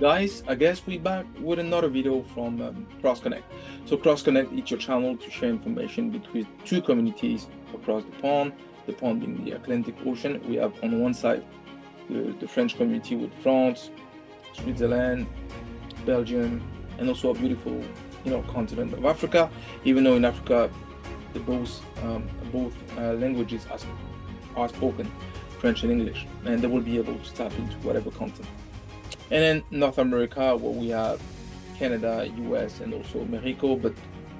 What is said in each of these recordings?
Guys, I guess we back with another video from Cross Connect. So Cross Connect is your channel to share information between two communities across the pond being the Atlantic Ocean. We have on one side the French community with France, Switzerland, Belgium, and also a beautiful, continent of Africa. Even though in Africa, the both languages are spoken, French and English, and they will be able to tap into whatever content. And then North America, where we have Canada, US, and also Mexico. But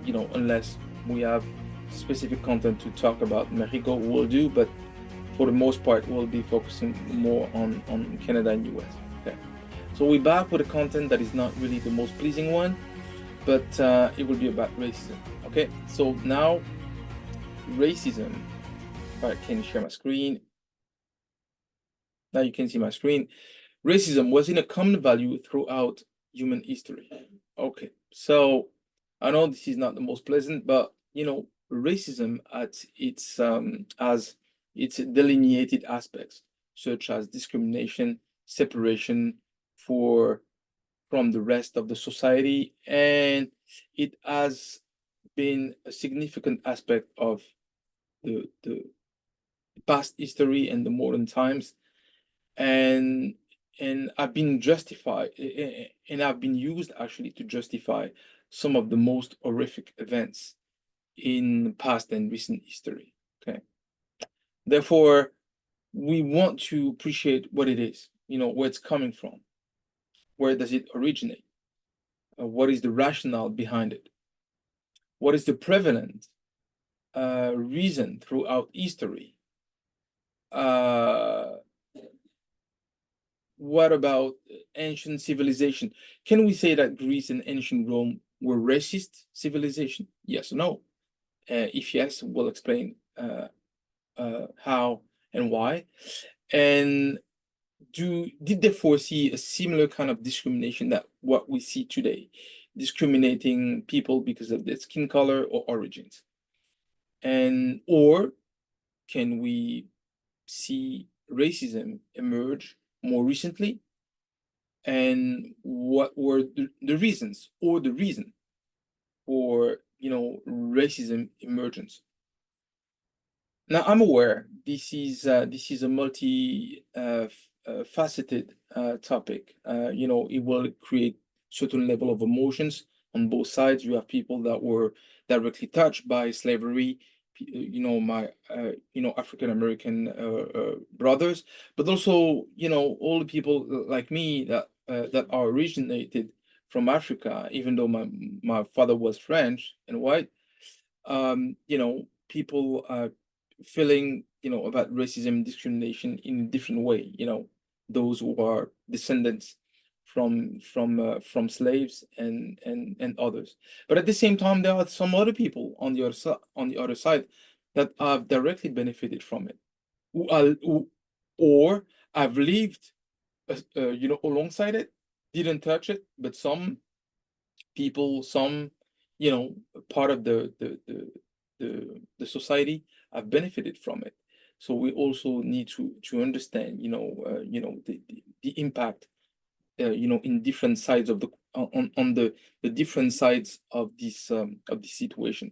unless we have specific content to talk about Mexico, we'll do. But for the most part, we'll be focusing more on Canada and US. Okay. So we're back with a content that is not really the most pleasing one, but it will be about racism. Okay. So now, racism. If I can share my screen. Now you can see my screen. Racism was in a common value throughout human history. Okay, so I know this is not the most pleasant, but racism has its delineated aspects, such as discrimination, separation from the rest of the society, and it has been a significant aspect of the past history and the modern times, and I've been justified and I've been used actually to justify some of the most horrific events in past and recent history. Okay. Therefore, we want to appreciate what it is, where it's coming from, where does it originate, what is the rationale behind it, what is the prevalent reason throughout history. What about ancient civilization? Can we say that Greece and ancient Rome were racist civilization? Yes or no? If yes, we'll explain how and why. And did they foresee a similar kind of discrimination that what we see today, discriminating people because of their skin color or origins? And or can we see racism emerge more recently, and what were the reasons or the reason for racism emergence? Now I'm aware this is a multi faceted topic. It will create certain level of emotions on both sides. You have people that were directly touched by slavery, my African American brothers, but also all the people like me that are originated from Africa, even though my father was French and white. People feeling about racism, discrimination in a different way. Those who are descendants from slaves and others. But at the same time, there are some other people on the other side that have directly benefited from it, or have lived, alongside it, didn't touch it, but some people, some part of the society have benefited from it. So we also need to understand, the impact, in different sides of on the different sides of this situation.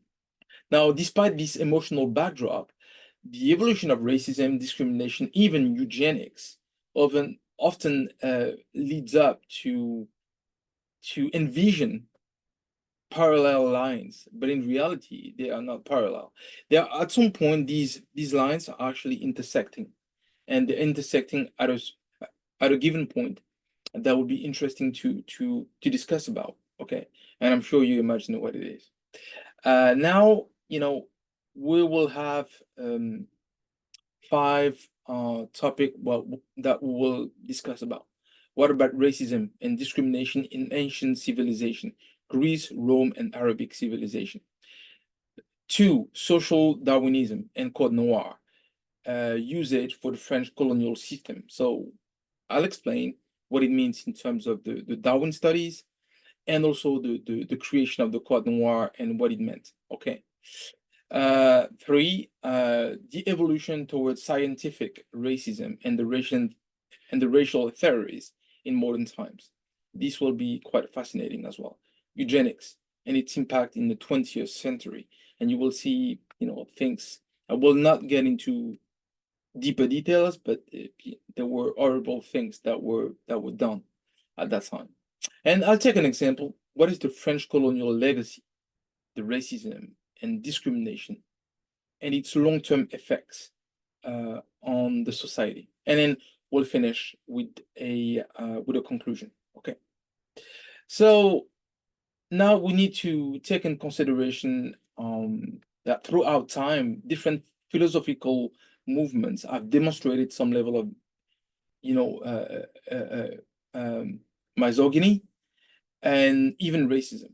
Now, despite this emotional backdrop, the evolution of racism, discrimination, even eugenics, often leads up to envision parallel lines, but in reality, they are not parallel. They are, at some point, these lines are actually intersecting, and they're intersecting at a given point that would be interesting to discuss about. Okay, and I'm sure you imagine what it is. Now, we will have five topic that we will discuss about. What about racism and discrimination in ancient civilization? Greece, Rome, and Arabic civilization. 2, social Darwinism and Code Noir, usage for the French colonial system. So I'll explain what it means in terms of the Darwin studies, and also the creation of the Code Noir and what it meant. Okay. 3, the evolution towards scientific racism and the racial theories in modern times. This will be quite fascinating as well. Eugenics and its impact in the 20th century. And you will see, things. I will not get into deeper details, but there were horrible things that were done at that time. And I'll take an example. What is the French colonial legacy, the racism and discrimination, and its long-term effects on the society? And then we'll finish with a conclusion. Okay. So now we need to take in consideration that throughout time, different philosophical movements have demonstrated some level of, misogyny and even racism.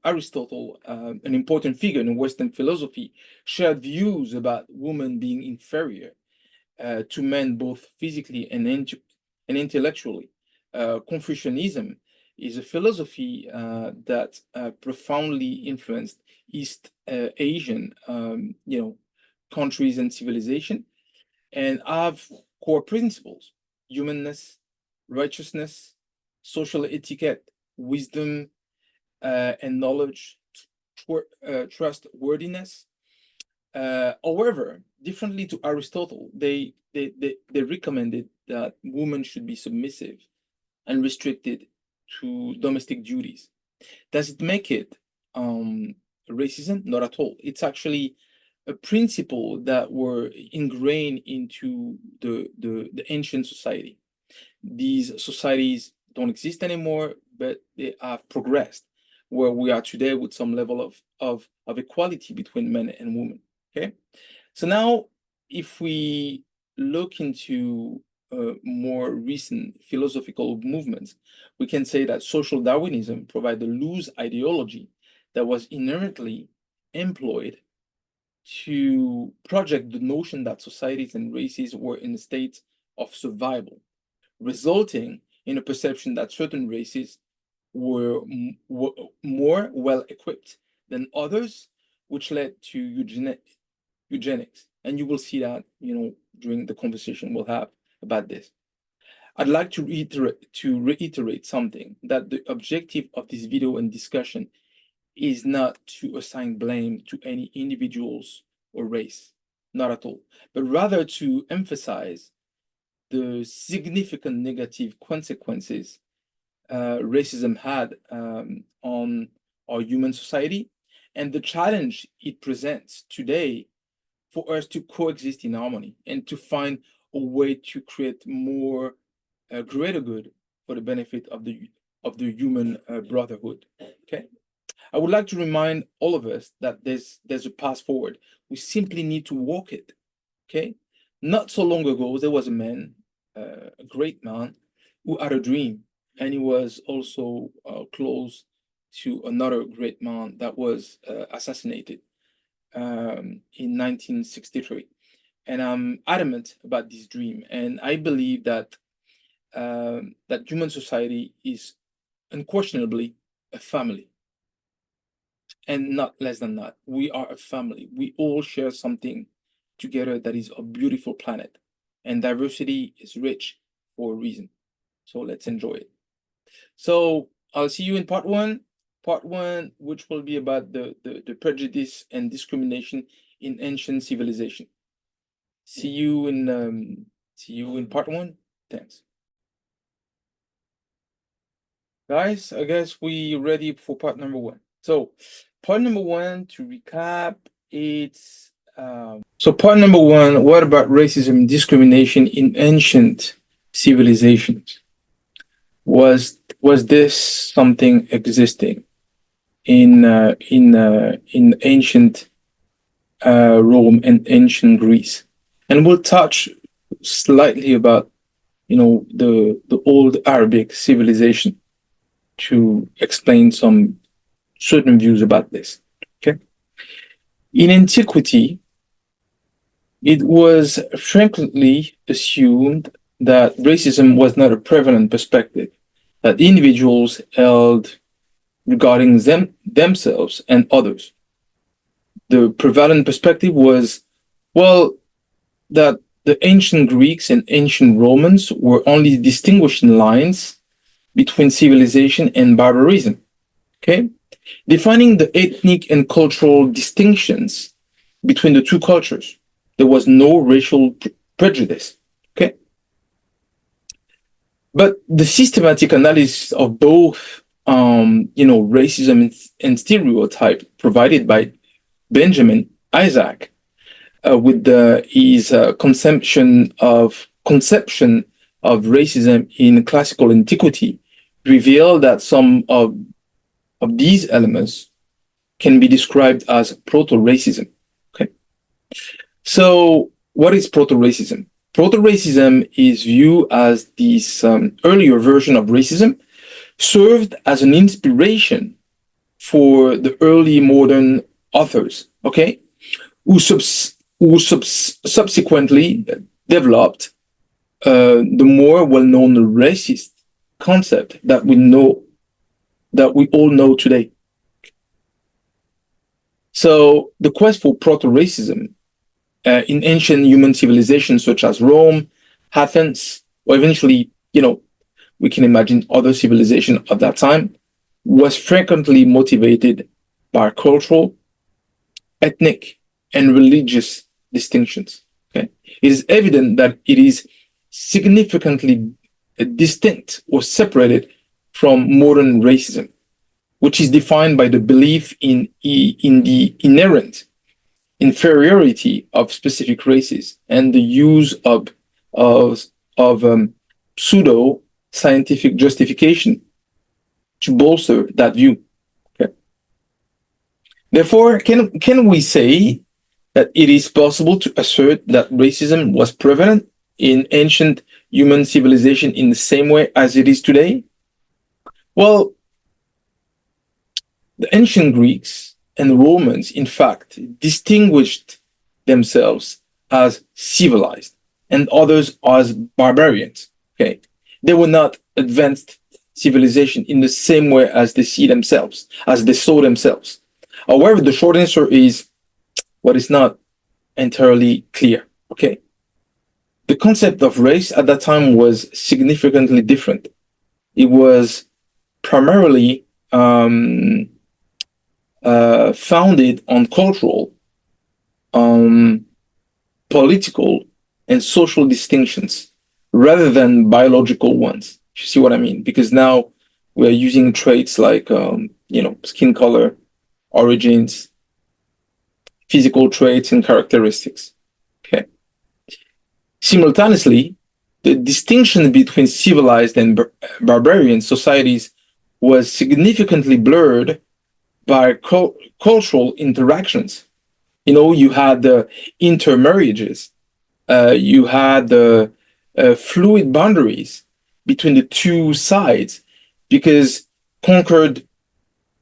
Aristotle, an important figure in Western philosophy, shared views about women being inferior to men both physically and intellectually. Confucianism is a philosophy that profoundly influenced East Asian, countries and civilization, and have core principles: humanness, righteousness, social etiquette, wisdom, and knowledge, trustworthiness. However, differently to Aristotle, they recommended that women should be submissive and restricted to domestic duties. Does it make it racism? Not at all. It's actually a principle that were ingrained into the ancient society. These societies don't exist anymore, but they have progressed where we are today with some level of equality between men and women. Okay, so now if we look into more recent philosophical movements, we can say that social Darwinism provides a loose ideology that was inherently employed to project the notion that societies and races were in a state of survival, resulting in a perception that certain races were more well equipped than others, which led to eugenics. And you will see that, during the conversation we'll have about this. I'd like to reiterate something, that the objective of this video and discussion is not to assign blame to any individuals or race, not at all, but rather to emphasize the significant negative consequences racism had on our human society, and the challenge it presents today for us to coexist in harmony and to find a way to create more greater good for the benefit of the human brotherhood. Okay, I would like to remind all of us that there's a path forward. We simply need to walk it. Okay, not so long ago there was a man, a great man, who had a dream, and he was also close to another great man that was assassinated in 1963. And I'm adamant about this dream, and I believe that that human society is unquestionably a family, and not less than that. We are a family. We all share something together that is a beautiful planet, and diversity is rich for a reason. So let's enjoy it. So I'll see you in part one, which will be about the prejudice and discrimination in ancient civilization. See you in part one. Thanks. Guys, I guess we ready for part number one. So part number one, to recap, it's so part number one, what about racism and discrimination in ancient civilizations? Was this something existing in ancient Rome and ancient Greece? And we'll touch slightly about the old Arabic civilization to explain some certain views about this. Okay. In antiquity, it was frequently assumed that racism was not a prevalent perspective that individuals held regarding themselves and others. The prevalent perspective was, well, that the ancient Greeks and ancient Romans were only distinguishing lines between civilization and barbarism. Okay, defining the ethnic and cultural distinctions between the two cultures. There was no racial prejudice. Okay, but the systematic analysis of both, racism and stereotype provided by Benjamin Isaac with his conception of racism in classical antiquity reveal that some of these elements can be described as proto-racism. Okay, so what is proto-racism? Proto-racism is viewed as this earlier version of racism, served as an inspiration for the early modern authors, okay, subsequently developed the more well-known racist concept that we all know today. So the quest for proto-racism in ancient human civilizations such as Rome, Athens, or eventually, we can imagine other civilizations of that time, was frequently motivated by cultural, ethnic, and religious distinctions. Okay? It is evident that it is significantly distinct or separated from modern racism, which is defined by the belief in the inherent inferiority of specific races and the use of pseudo scientific justification to bolster that view. Okay. Therefore, can we say that it is possible to assert that racism was prevalent in ancient human civilization in the same way as it is today? Well, the ancient Greeks and Romans, in fact, distinguished themselves as civilized and others as barbarians. Okay, they were not advanced civilization in the same way as they saw themselves. However, the short answer is what is not entirely clear. Okay, the concept of race at that time was significantly different. It was primarily founded on cultural, political, and social distinctions rather than biological ones. You see what I mean? Because now we're using traits like, skin color, origins, physical traits, and characteristics. Okay. Simultaneously, the distinction between civilized and barbarian societies was significantly blurred by cultural interactions. You had the intermarriages, you had the fluid boundaries between the two sides because conquered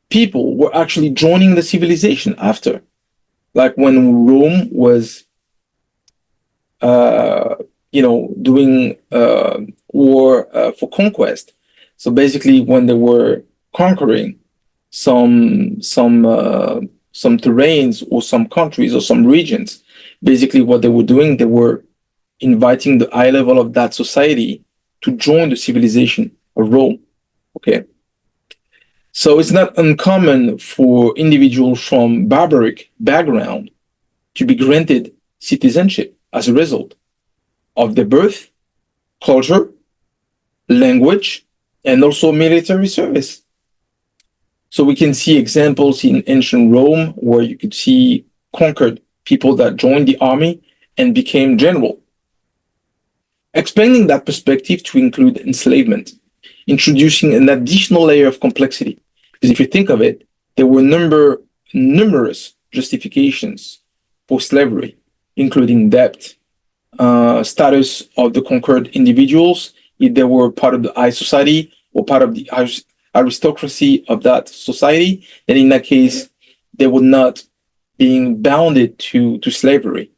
people were actually joining the civilization after. Like when Rome was, doing war for conquest. So basically, when they were conquering some terrains or some countries or some regions, basically what they were doing, they were inviting the high level of that society to join the civilization of Rome. Okay. So it's not uncommon for individuals from barbaric background to be granted citizenship as a result of their birth, culture, language, and also military service. So we can see examples in ancient Rome where you could see conquered people that joined the army and became general. Expanding that perspective to include enslavement, introducing an additional layer of complexity. Because if you think of it, there were numerous justifications for slavery, including debt, status of the conquered individuals, if they were part of the high society or part of the aristocracy of that society, then in that case, they were not being bounded to slavery.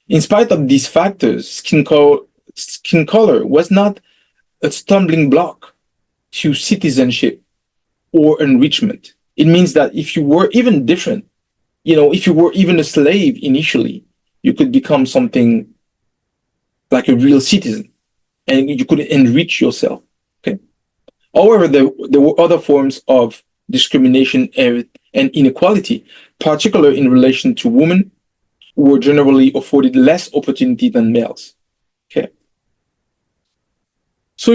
In spite of these factors, skin color was not a stumbling block to citizenship or enrichment. It means that if you were even different, if you were even a slave initially, you could become something like a real citizen and you could enrich yourself. Okay. However, there were other forms of discrimination and inequality, particularly in relation to women, who were generally afforded less opportunity than males. Okay. So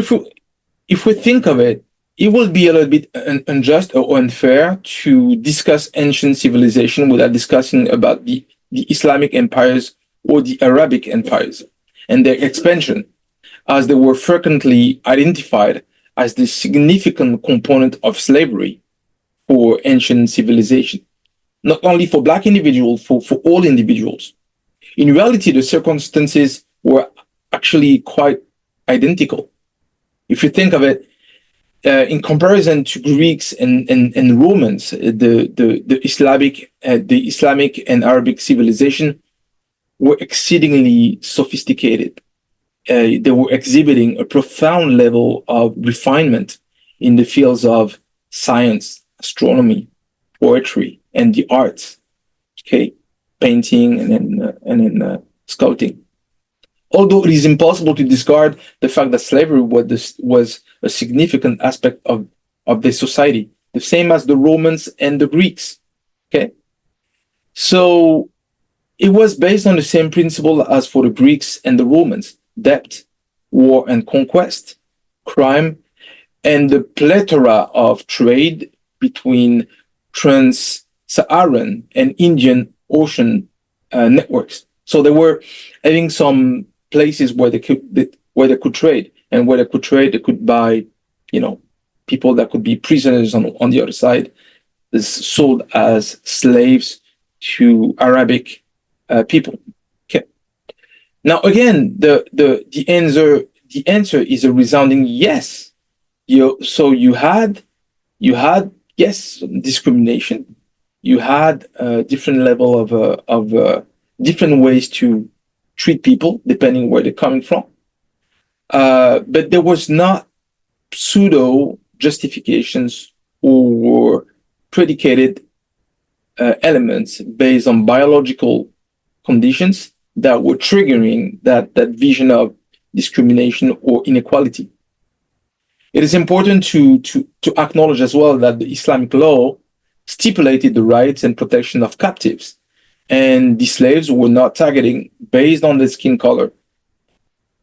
if we think of it, it will be a little bit unjust or unfair to discuss ancient civilization without discussing about the Islamic empires or the Arabic empires and their expansion, as they were frequently identified as the significant component of slavery for ancient civilization, not only for Black individuals, for all individuals. In reality, the circumstances were actually quite identical. If you think of it, in comparison to Greeks and Romans, the Islamic and Arabic civilization were exceedingly sophisticated. They were exhibiting a profound level of refinement in the fields of science, astronomy, poetry, and the arts. Okay, painting and then sculpting. Although it is impossible to discard the fact that slavery was a significant aspect of the society, the same as the Romans and the Greeks. Okay, so it was based on the same principle as for the Greeks and the Romans: debt, war and conquest, crime, and the plethora of trade between trans-Saharan and Indian Ocean networks. So they were having some places where they could trade, and where they could trade, they could buy, people that could be prisoners on the other side, is sold as slaves to Arabic people. Okay. Now again, the answer is a resounding yes. So you had yes, discrimination. You had a different level of different ways to treat people depending where they're coming from. But there was not pseudo justifications or predicated elements based on biological conditions that were triggering that vision of discrimination or inequality. It is important to acknowledge as well that the Islamic law stipulated the rights and protection of captives, and the slaves were not targeting based on their skin color.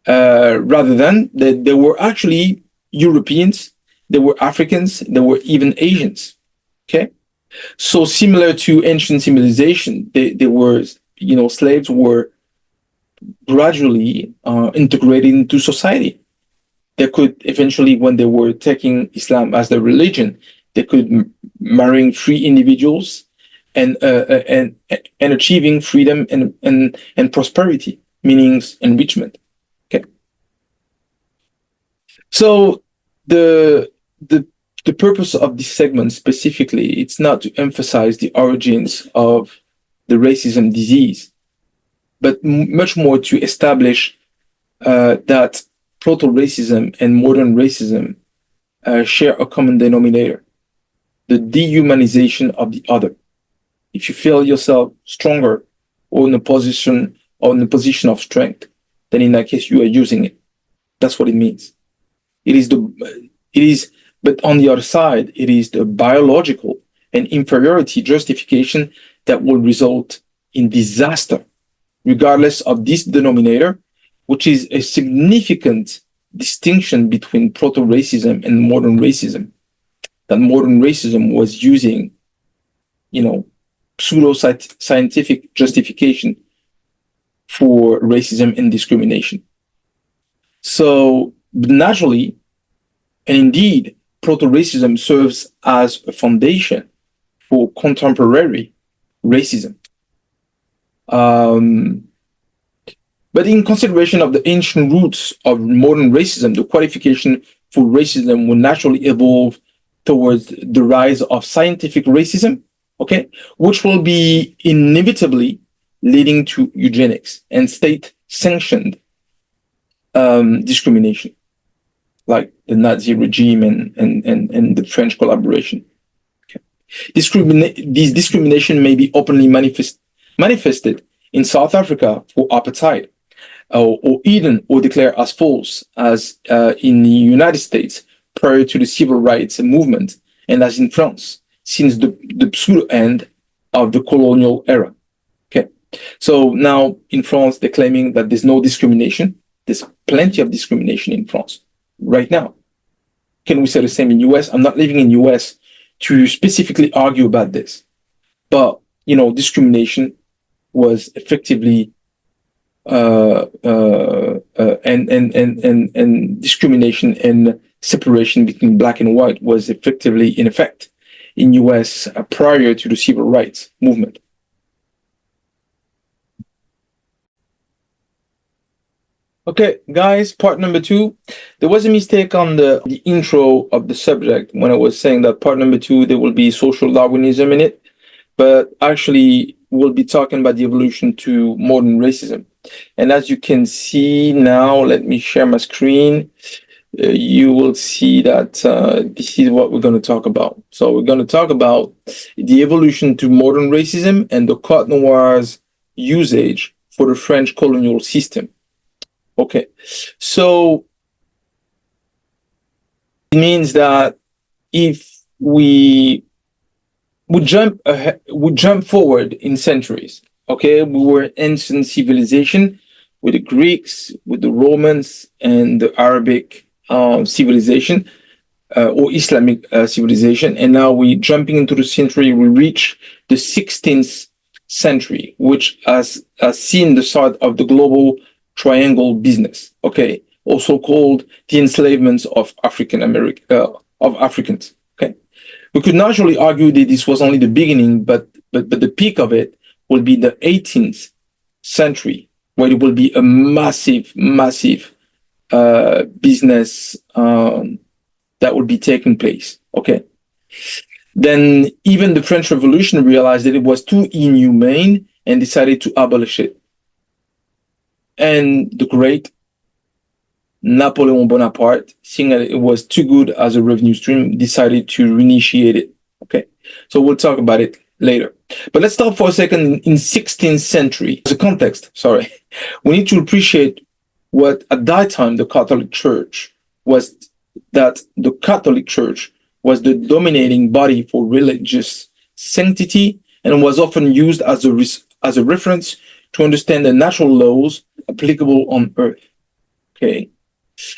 Rather than they were actually Europeans, they were Africans, they were even Asians. Okay, so similar to ancient civilization, they were, slaves were gradually integrated into society. They could eventually, when they were taking Islam as their religion, they could marrying free individuals and achieving freedom and prosperity, meaning enrichment. Okay. So the purpose of this segment specifically, it's not to emphasize the origins of the racism disease, but much more to establish that proto-racism and modern racism share a common denominator: the dehumanization of the other. If you feel yourself stronger or in a position of strength, then in that case you are using it. That's what it means. But on the other side, it is the biological and inferiority justification that will result in disaster, regardless of this denominator, which is a significant distinction between proto-racism and modern racism. That modern racism was using, pseudo-scientific justification for racism and discrimination. So naturally, and indeed, proto-racism serves as a foundation for contemporary racism. But in consideration of the ancient roots of modern racism, the qualification for racism will naturally evolve towards the rise of scientific racism, okay, which will be inevitably leading to eugenics and state-sanctioned discrimination, like the Nazi regime and the French collaboration. Okay. These discrimination may be openly manifested in South Africa for apartheid, or declared as false, as in the United States prior to the civil rights movement, and as in France, since the pseudo end of the colonial era. Okay, so now in France, they're claiming that there's no discrimination. There's plenty of discrimination in France right now. Can we say the same in US? I'm not living in US to specifically argue about this, but discrimination was effectively and discrimination and separation between black and white was effectively in effect in US prior to the civil rights movement. Okay, guys, part number 2. There was a mistake on the intro of the subject when I was saying that part number 2, there will be social Darwinism in it, but actually we'll be talking about the evolution to modern racism. And as you can see now, let me share my screen. You will see that this is what we're going to talk about. So we're going to talk about the evolution to modern racism and the Code Noir's usage for the French colonial system. Okay, so it means that if we jump forward in centuries, okay, we were ancient civilization with the Greeks, with the Romans, and the Arabic civilization or Islamic civilization, and now we jumping into the century. We reach the 16th century, which has seen the start of the global triangle business, okay, also called the enslavement of Africans. Okay, we could naturally argue that this was only the beginning, but the peak of it will be the 18th century, where it will be a massive business that will be taking place. Okay, then even the French Revolution realized that it was too inhumane and decided to abolish it. And the great Napoleon Bonaparte, seeing that it was too good as a revenue stream, decided to reinitiate it. Okay, so we'll talk about it later. But let's stop for a second in 16th century. As a context, sorry, we need to appreciate what at that time the Catholic Church was, that the Catholic Church was the dominating body for religious sanctity and was often used as a reference to understand the natural laws applicable on earth. Okay,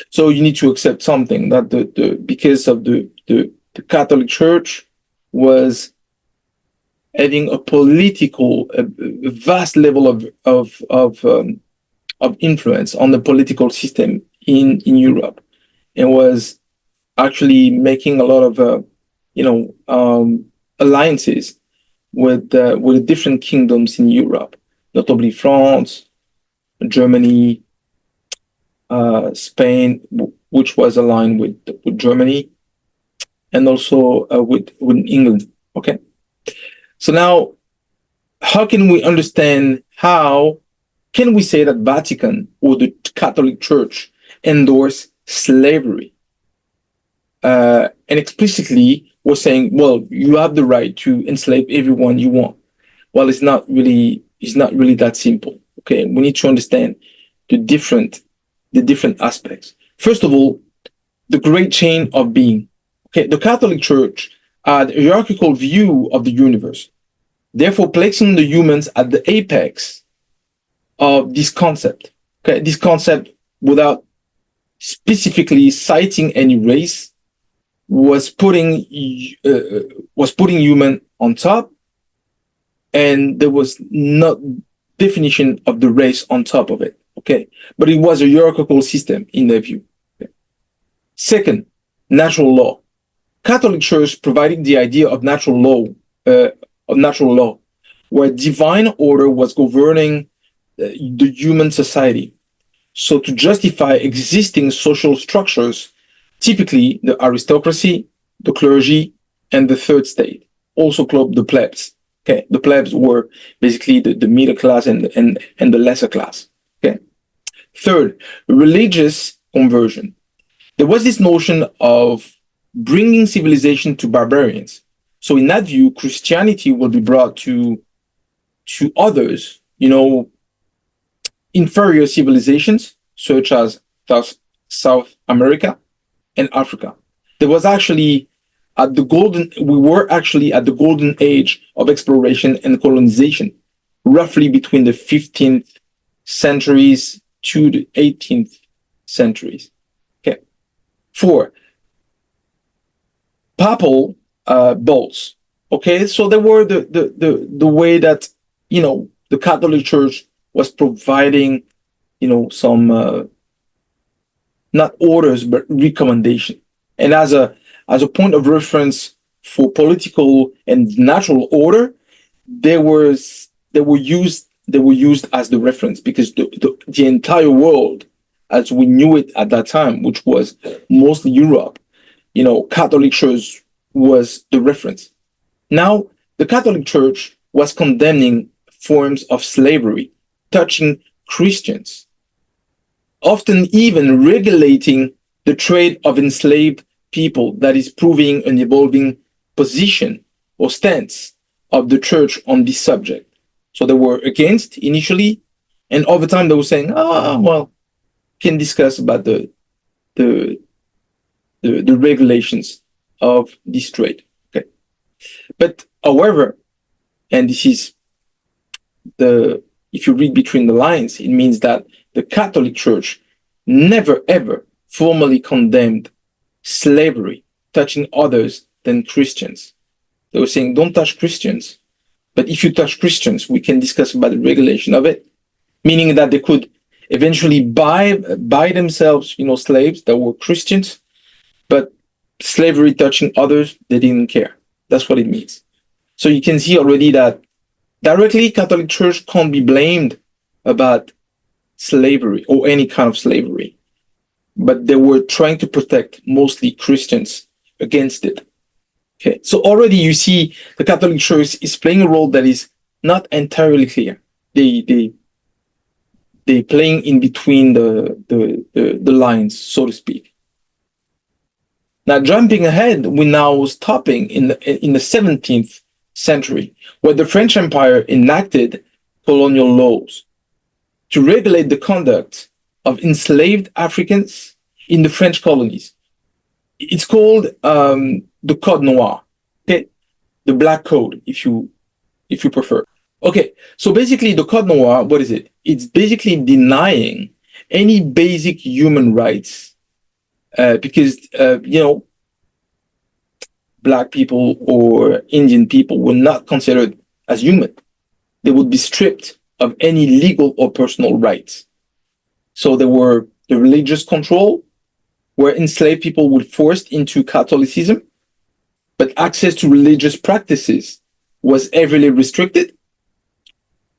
so you need to accept something that because of the Catholic Church was having a vast level of influence on the political system in Europe, and was actually making a lot of alliances with different kingdoms in Europe, notably France, Germany, Spain, which was aligned with Germany, and also with England. Okay, so now how can we understand, how can we say that Vatican or the Catholic Church endorsed slavery and explicitly was saying, well, you have the right to enslave everyone you want? Well, it's not really that simple. Okay, we need to understand the different aspects. First of all, the great chain of being. Okay, the Catholic Church had a hierarchical view of the universe, therefore placing the humans at the apex of this concept. Okay, this concept, without specifically citing any race, was putting human on top, and there was no definition of the race on top of it. Okay, but it was a hierarchical system in their view. Okay. Second, natural law. Catholic Church provided the idea of natural law, where divine order was governing the human society. So to justify existing social structures, typically the aristocracy, the clergy, and the third state, also called the plebs. Okay, the plebs were basically the middle class and the lesser class. Okay. Third, religious conversion. There was this notion of bringing civilization to barbarians. So in that view, Christianity will be brought to others, inferior civilizations, such as South America and Africa. There was actually we were actually at the golden age of exploration and colonization, roughly between the 15th centuries to the 18th centuries. Okay. 4, papal bulls. Okay, so they were the way that, you know, the Catholic Church was providing, you know, some not orders but recommendation, and as a point of reference for political and natural order, they were used as the reference, because the entire world as we knew it at that time, which was mostly Europe, you know, Catholic Church was the reference. Now, the Catholic Church was condemning forms of slavery, touching Christians, often even regulating the trade of enslaved people, that is proving an evolving position or stance of the church on this subject. So they were against initially, and over time they were saying, well, can discuss about the regulations of this trade. Okay. But however, and this is if you read between the lines, it means that the Catholic Church never ever formally condemned slavery touching others than Christians. They were saying, don't touch Christians. But if you touch Christians, we can discuss about the regulation of it, meaning that they could eventually buy themselves, you know, slaves that were Christians, but slavery touching others, they didn't care. That's what it means. So you can see already that directly Catholic Church can't be blamed about slavery or any kind of slavery, but they were trying to protect mostly Christians against it. Okay, so already you see the Catholic Church is playing a role that is not entirely clear. They playing in between the lines, so to speak. Now, jumping ahead, we're now stopping in the 17th century, where the French Empire enacted colonial laws to regulate the conduct of enslaved Africans in the French colonies. It's called the Code Noir, okay? The Black Code, if you prefer. Okay, so basically the Code Noir, what is it? It's basically denying any basic human rights because, you know, Black people or Indian people were not considered as human. They would be stripped of any legal or personal rights. So there were the religious control, where enslaved people were forced into Catholicism, but access to religious practices was heavily restricted.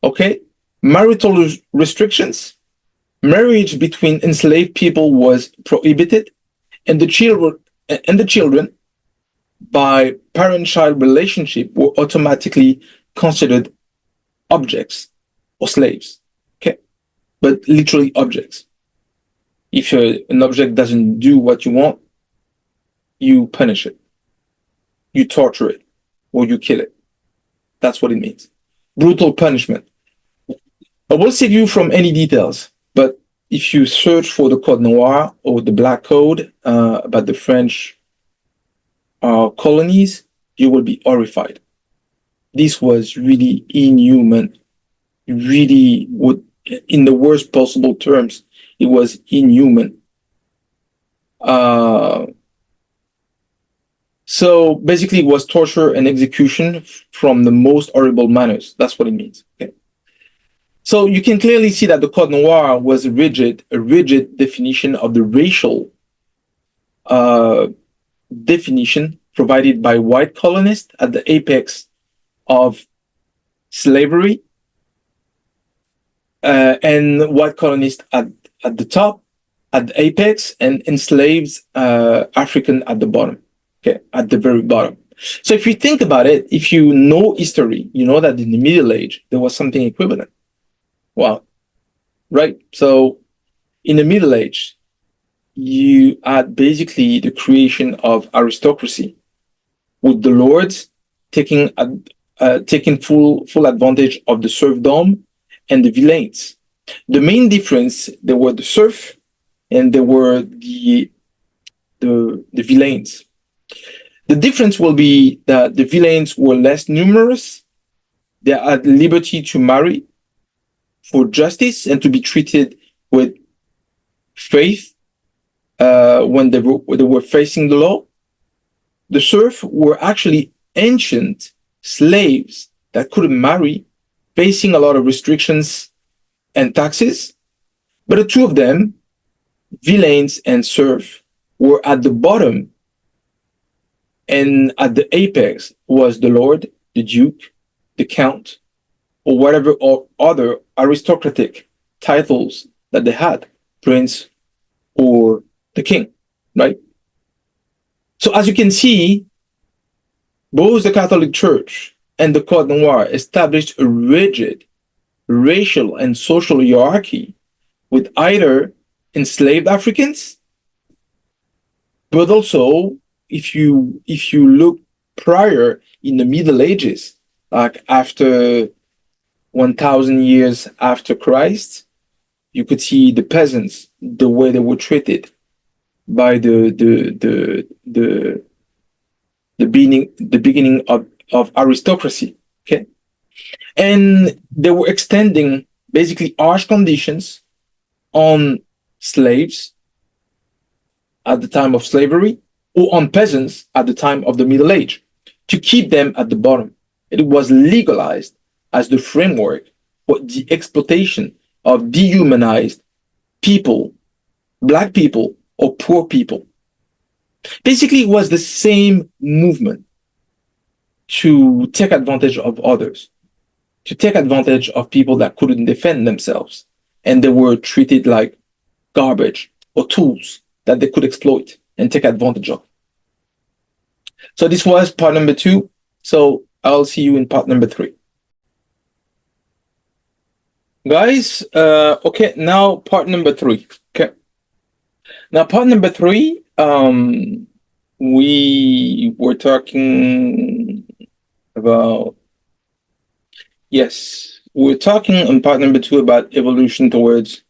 Okay, marital restrictions, marriage between enslaved people was prohibited, and the children by parent-child relationship were automatically considered objects or slaves. Okay, but literally objects. If an object doesn't do what you want, you punish it, you torture it, or you kill it. That's what it means. Brutal punishment. I will save you from any details, but if you search for the Code Noir or the Black Code about the French colonies, you will be horrified. This was really inhuman. Really would, in the worst possible terms, it was inhuman. So basically, it was torture and execution from the most horrible manners. That's what it means. Okay. So you can clearly see that the Code Noir was a rigid definition of the racial definition provided by white colonists at the apex of slavery, and white colonists at the top, at the apex, and enslaved African at the bottom, okay, at the very bottom. So if you think about it, if you know history, you know that in the Middle Age, there was something equivalent. Wow, right? So in the Middle Age, you had basically the creation of aristocracy, with the lords taking full advantage of the serfdom and the villeins. The main difference, there were the serf and there were the villeins. The difference will be that the villains were less numerous. They had liberty to marry for justice and to be treated with faith when they were facing the law. The serfs were actually ancient slaves that couldn't marry, facing a lot of restrictions and taxes. But the two of them, villains and serfs, were at the bottom, and at the apex was the lord, the duke, the count, or whatever other aristocratic titles that they had, prince or the king, right? So as you can see, both the Catholic Church and the Code Noir established a rigid racial and social hierarchy with either enslaved Africans, but also if you look prior in the Middle Ages, like after 1,000 years after Christ, you could see the peasants, the way they were treated by the beginning of aristocracy. Okay, and they were extending basically harsh conditions on slaves at the time of slavery or on peasants at the time of the Middle Age to keep them at the bottom. It was legalized as the framework for the exploitation of dehumanized people, Black people, or poor people. Basically, it was the same movement to take advantage of others, to take advantage of people that couldn't defend themselves, and they were treated like garbage or tools that they could exploit and take advantage of. So this was part number 2. So I'll see you in part number 3. Guys, okay, now part number 3. Okay. Now part number 3, we were talking about, yes, we're talking in part number 2 about evolution towards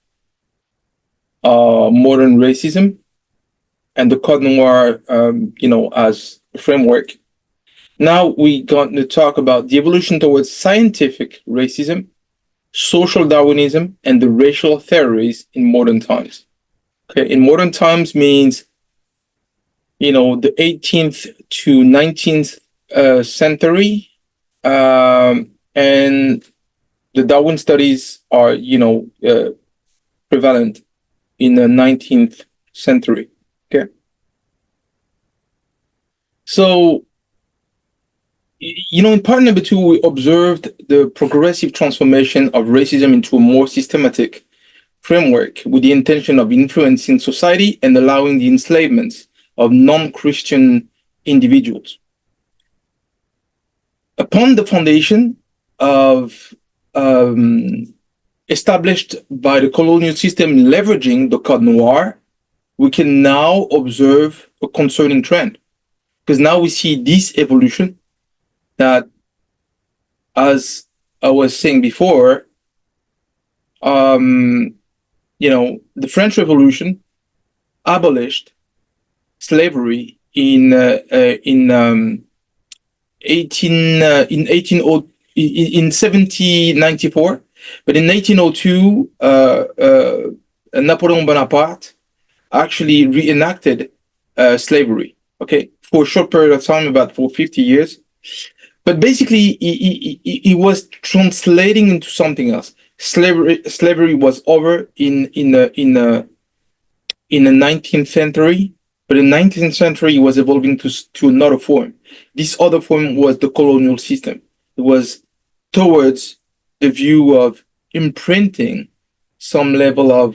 modern racism and the Code Noir, as a framework. Now we're going to talk about the evolution towards scientific racism, social Darwinism, and the racial theories in modern times. Okay, in modern times means, the 18th to 19th century, and the Darwin studies are, prevalent in the 19th century. Okay, so in part number 2, we observed the progressive transformation of racism into a more systematic framework with the intention of influencing society and allowing the enslavement of non-Christian individuals. Upon the foundation of established by the colonial system leveraging the Code Noir, we can now observe a concerning trend, because now we see this evolution that, as I was saying before, the French Revolution abolished slavery in 1794, but in 1802, Napoleon Bonaparte actually reenacted slavery. Okay, for a short period of time, about for 50 years. But basically, he was translating into something else. Slavery was over in the 19th century, but in the 19th century, it was evolving to another form. This other form was the colonial system. It was towards the view of imprinting some level of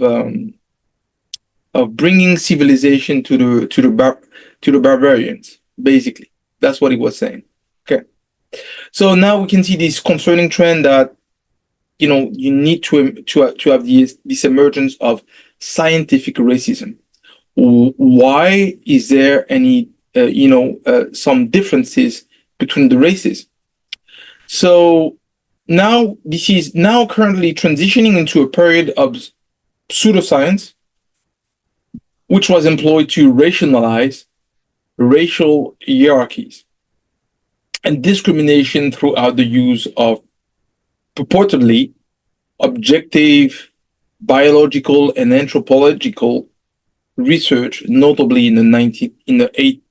bringing civilization to the barbarians. Basically, that's what he was saying. Okay. So now we can see this concerning trend that, you need to have this emergence of scientific racism. Why is there any, some differences between the races? So now this is now currently transitioning into a period of pseudoscience, which was employed to rationalize racial hierarchies, and discrimination throughout the use of purportedly objective biological and anthropological research, notably in the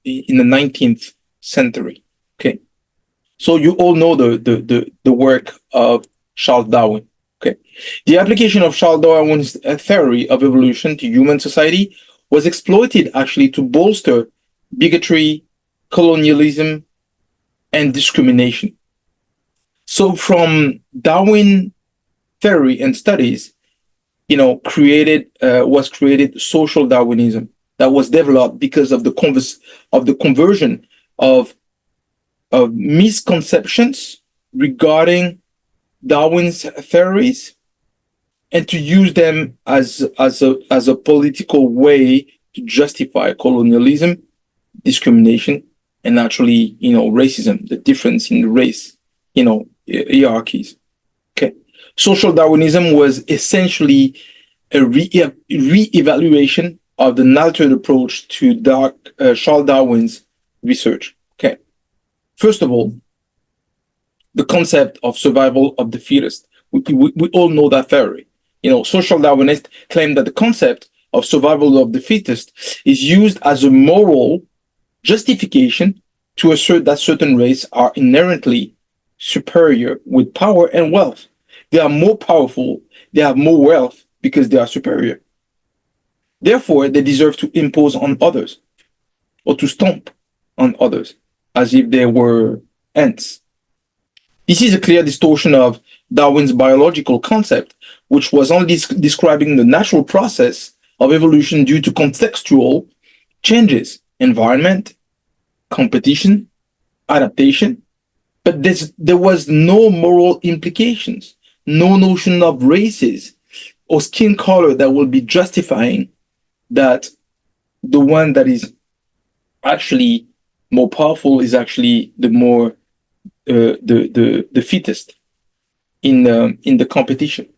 19th century. Okay, so you all know the work of Charles Darwin. Okay, the application of Charles Darwin's theory of evolution to human society was exploited actually to bolster bigotry, colonialism, and discrimination. So from Darwin theory and studies, was created social Darwinism that was developed because of the conversion of misconceptions regarding Darwin's theories, and to use them as a political way to justify colonialism, discrimination, and actually racism, the difference in the race hierarchies. Okay, social Darwinism was essentially a re-evaluation of the natural approach to Charles Darwin's research. Okay, first of all, the concept of survival of the fittest. We all know that theory. Social Darwinists claim that the concept of survival of the fittest is used as a moral justification to assert that certain races are inherently superior with power and wealth. They are more powerful, they have more wealth because they are superior. Therefore, they deserve to impose on others or to stomp on others as if they were ants. This is a clear distortion of Darwin's biological concept, which was only describing the natural process of evolution due to contextual changes, environment, competition, adaptation. But there was no moral implications, no notion of races or skin color that will be justifying that the one that is actually more powerful is actually the more the fittest in the competition.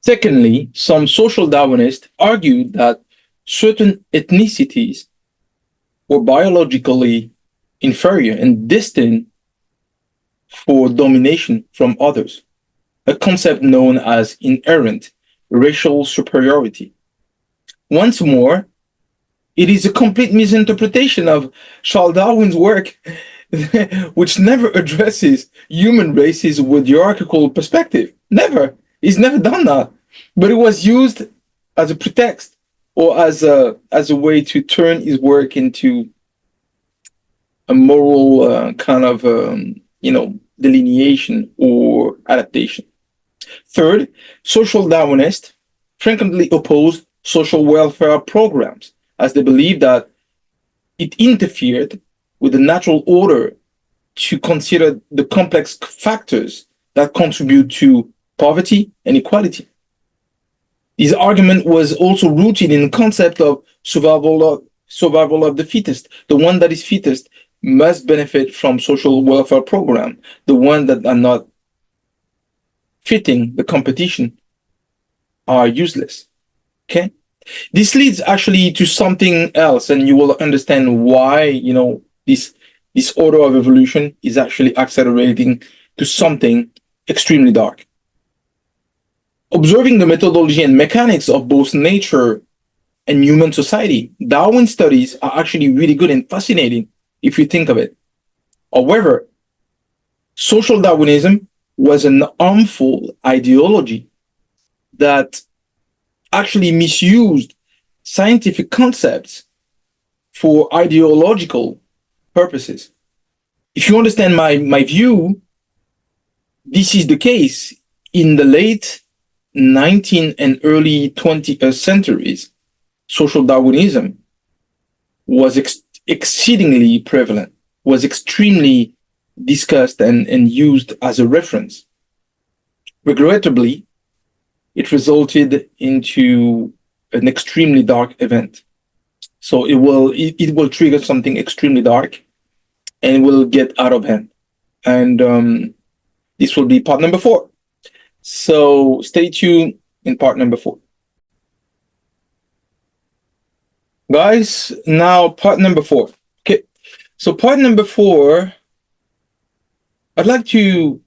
Secondly, some social Darwinists argued that certain ethnicities were biologically inferior and destined for domination from others, a concept known as inherent racial superiority. Once more, it is a complete misinterpretation of Charles Darwin's work, which never addresses human races with hierarchical perspective. Never. He's never done that. But it was used as a pretext or as a way to turn his work into a moral kind of delineation or adaptation. Third, social Darwinists frequently opposed social welfare programs as they believed that it interfered with the natural order to consider the complex factors that contribute to poverty and equality. This argument was also rooted in the concept of survival of the fittest. The one that is fittest must benefit from social welfare program. The ones that are not fitting the competition are useless. Okay? This leads actually to something else, and you will understand why, this order of evolution is actually accelerating to something extremely dark. Observing the methodology and mechanics of both nature and human society, Darwin studies are actually really good and fascinating if you think of it. However, social Darwinism was an harmful ideology that actually misused scientific concepts for ideological purposes. If you understand my view, this is the case in the late 19th and early 20th centuries. Social Darwinism was exceedingly prevalent, was extremely discussed and used as a reference. Regrettably, it resulted into an extremely dark event. So it will trigger something extremely dark and will get out of hand. And this will be part number 4. So stay tuned in part number 4. Guys, now part number 4. Okay, so part number 4, I'd like to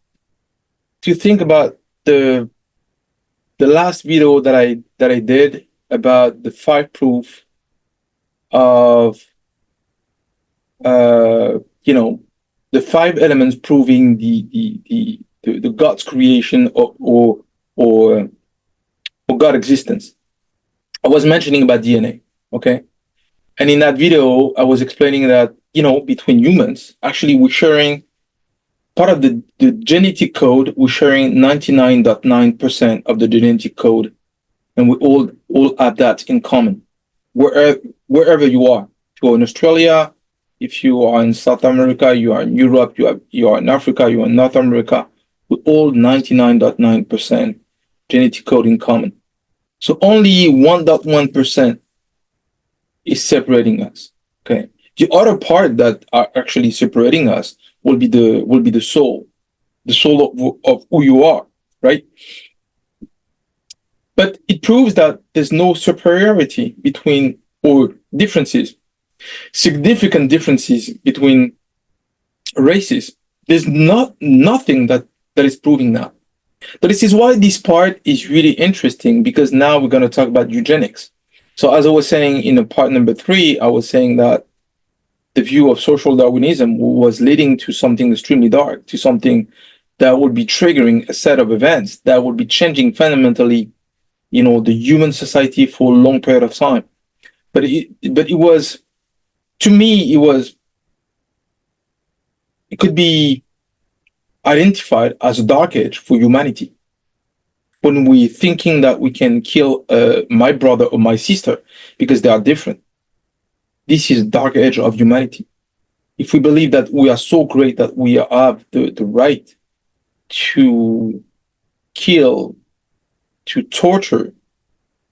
think about the last video that I did about the 5 proof of you know, the 5 elements proving the God's creation, or God existence. I was mentioning about DNA, okay? And in that video, I was explaining that, between humans, actually we're sharing part of the genetic code. We're sharing 99.9% of the genetic code, and we all have that in common. Wherever you are, if you're in Australia, if you are in South America, you are in Europe, you are in Africa, you are in North America, we all 99.9% genetic code in common. So only 1.1% is separating us. Okay. The other part that are actually separating us will be the soul, of who you are, right? But it proves that there's no superiority between, or differences, significant differences between races. There's nothing that is proving that. But this is why this part is really interesting, because now we're going to talk about eugenics. So as I was saying in part number 3, I was saying that the view of social Darwinism was leading to something extremely dark, to something that would be triggering a set of events that would be changing fundamentally, the human society for a long period of time. But it was, to me, it could be identified as a dark age for humanity. When we're thinking that we can kill my brother or my sister because they are different, this is a dark age of humanity. If we believe that we are so great that we have the right to kill, to torture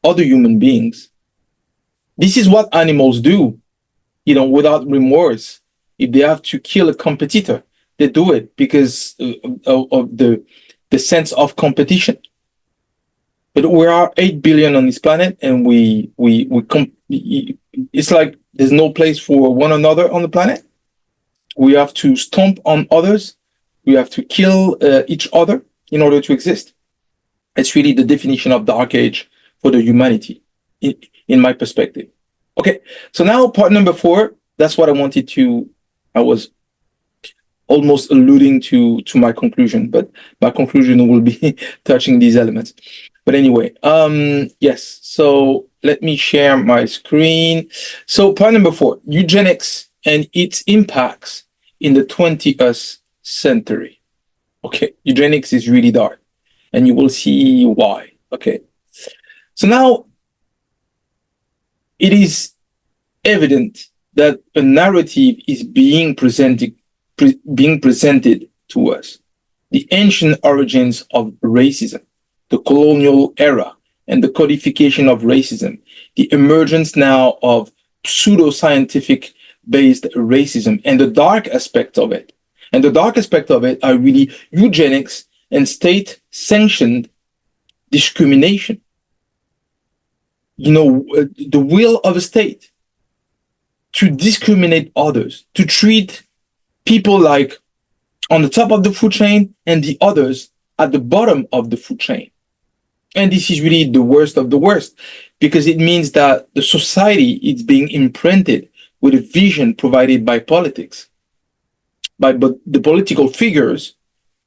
other human beings, this is what animals do, without remorse. If they have to kill a competitor, they do it because of the sense of competition. But we are 8 billion on this planet, and it's like there's no place for one another on the planet. We have to stomp on others. We have to kill each other in order to exist. It's really the definition of dark age for the humanity, in my perspective. Okay, so now part number 4, that's what I was almost alluding to my conclusion, but my conclusion will be touching these elements. But anyway, yes, so let me share my screen. So part number 4, eugenics and its impacts in the 20th century. Okay, eugenics is really dark, and you will see why. Okay, so now it is evident that a narrative is being presented to us. The ancient origins of racism, the colonial era, and the codification of racism, the emergence now of pseudoscientific based racism, and the dark aspect of it. And the dark aspect of it are really eugenics and state sanctioned discrimination. The will of a state to discriminate others, to treat people like on the top of the food chain and the others at the bottom of the food chain. And this is really the worst of the worst, because it means that the society is being imprinted with a vision provided by politics, by the political figures,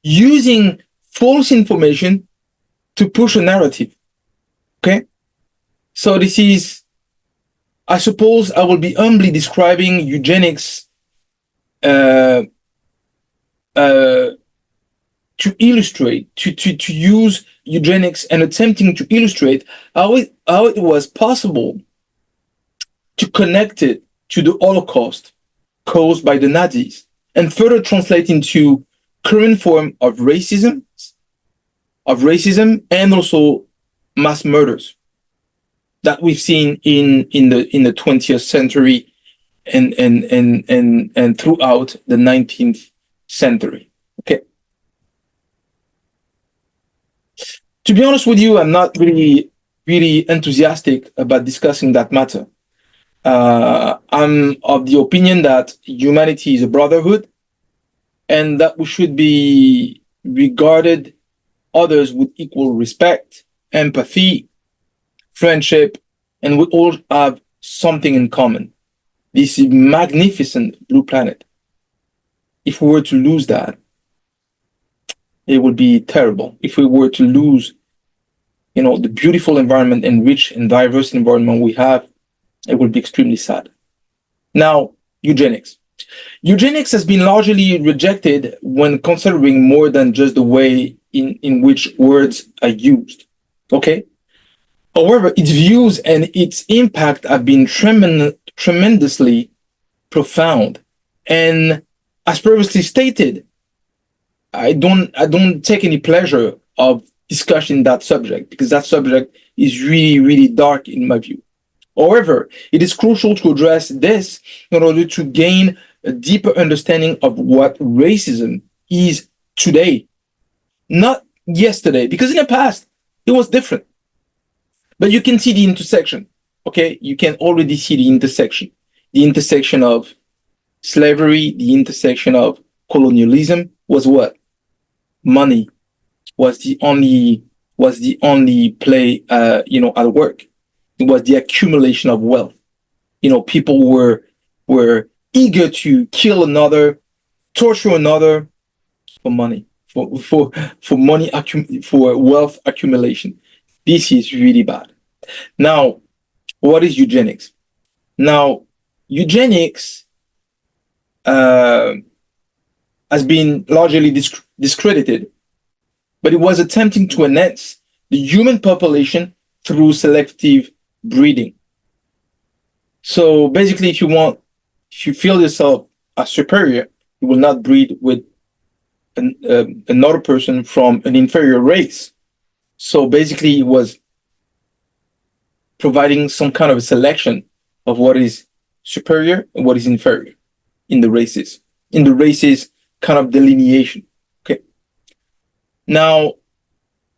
using false information to push a narrative. Okay? So this is, I suppose I will be humbly describing eugenics to illustrate, to use eugenics and attempting to illustrate how it was possible to connect it to the Holocaust caused by the Nazis, and further translate into current form of racism, and also mass murders that we've seen in the 20th century and throughout the 19th century. Okay. To be honest with you, I'm not really enthusiastic about discussing that matter, I'm of the opinion that humanity is a brotherhood and that we should be regarded others with equal respect, empathy, friendship, and we all have something in common. This magnificent blue planet. If we were to lose that, it would be terrible. If we were to lose, the beautiful environment and rich and diverse environment we have, it would be extremely sad. Now, eugenics. Eugenics has been largely rejected when considering more than just the way in which words are used. Okay? However, its views and its impact have been tremendously profound. And as previously stated, I don't take any pleasure of discussing that subject because that subject is really, really dark in my view. However, it is crucial to address this in order to gain a deeper understanding of what racism is today, not yesterday, because in the past it was different. But you can see the intersection, okay? You can already see the intersection of slavery, the intersection of colonialism was what? Money was the only play at work. It was the accumulation of wealth. People were eager to kill another, torture another for money, for money for wealth accumulation. This is really bad. Now, what is eugenics? Now, eugenics uh, has been largely discredited, but it was attempting to enhance the human population through selective breeding. So basically, if you feel yourself as superior, you will not breed with another person from an inferior race. So basically, it was providing some kind of a selection of what is superior and what is inferior in the races kind of delineation. Okay. Now,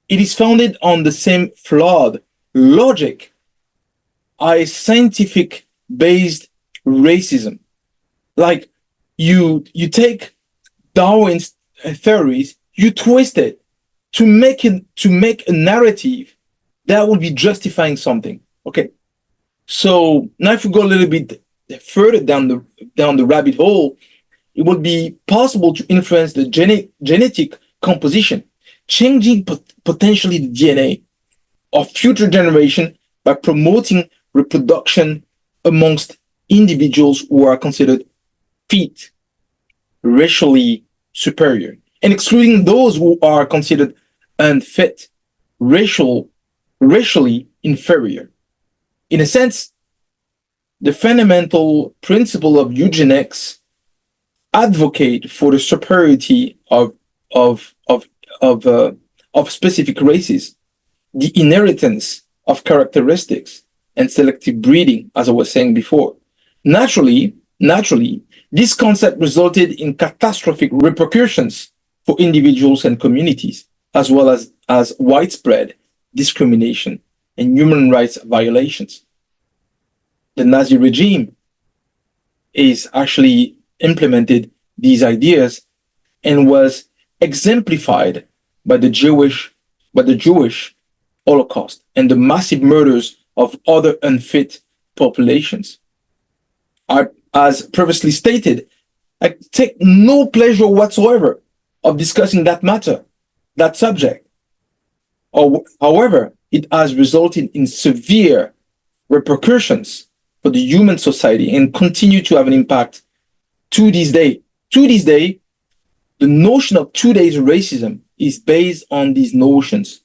it is founded on the same flawed logic as scientific based racism. Like you take Darwin's theories, you twist it to make a narrative that will be justifying something. Okay. So now if we go a little bit further down the rabbit hole, it would be possible to influence the genetic composition, changing potentially the DNA of future generation by promoting reproduction amongst individuals who are considered fit, racially superior, and excluding those who are considered unfit, racially inferior. In a sense, the fundamental principle of eugenics advocate for the superiority of specific races, the inheritance of characteristics, and selective breeding, as I was saying before. Naturally, this concept resulted in catastrophic repercussions for individuals and communities, as well as widespread discrimination and human rights violations. The Nazi regime is actually implemented these ideas and was exemplified by the Jewish Holocaust and the massive murders of other unfit populations. As previously stated, I take no pleasure whatsoever of discussing that matter, that subject. However, it has resulted in severe repercussions for the human society and continue to have an impact to this day. To this day, the notion of today's racism is based on these notions,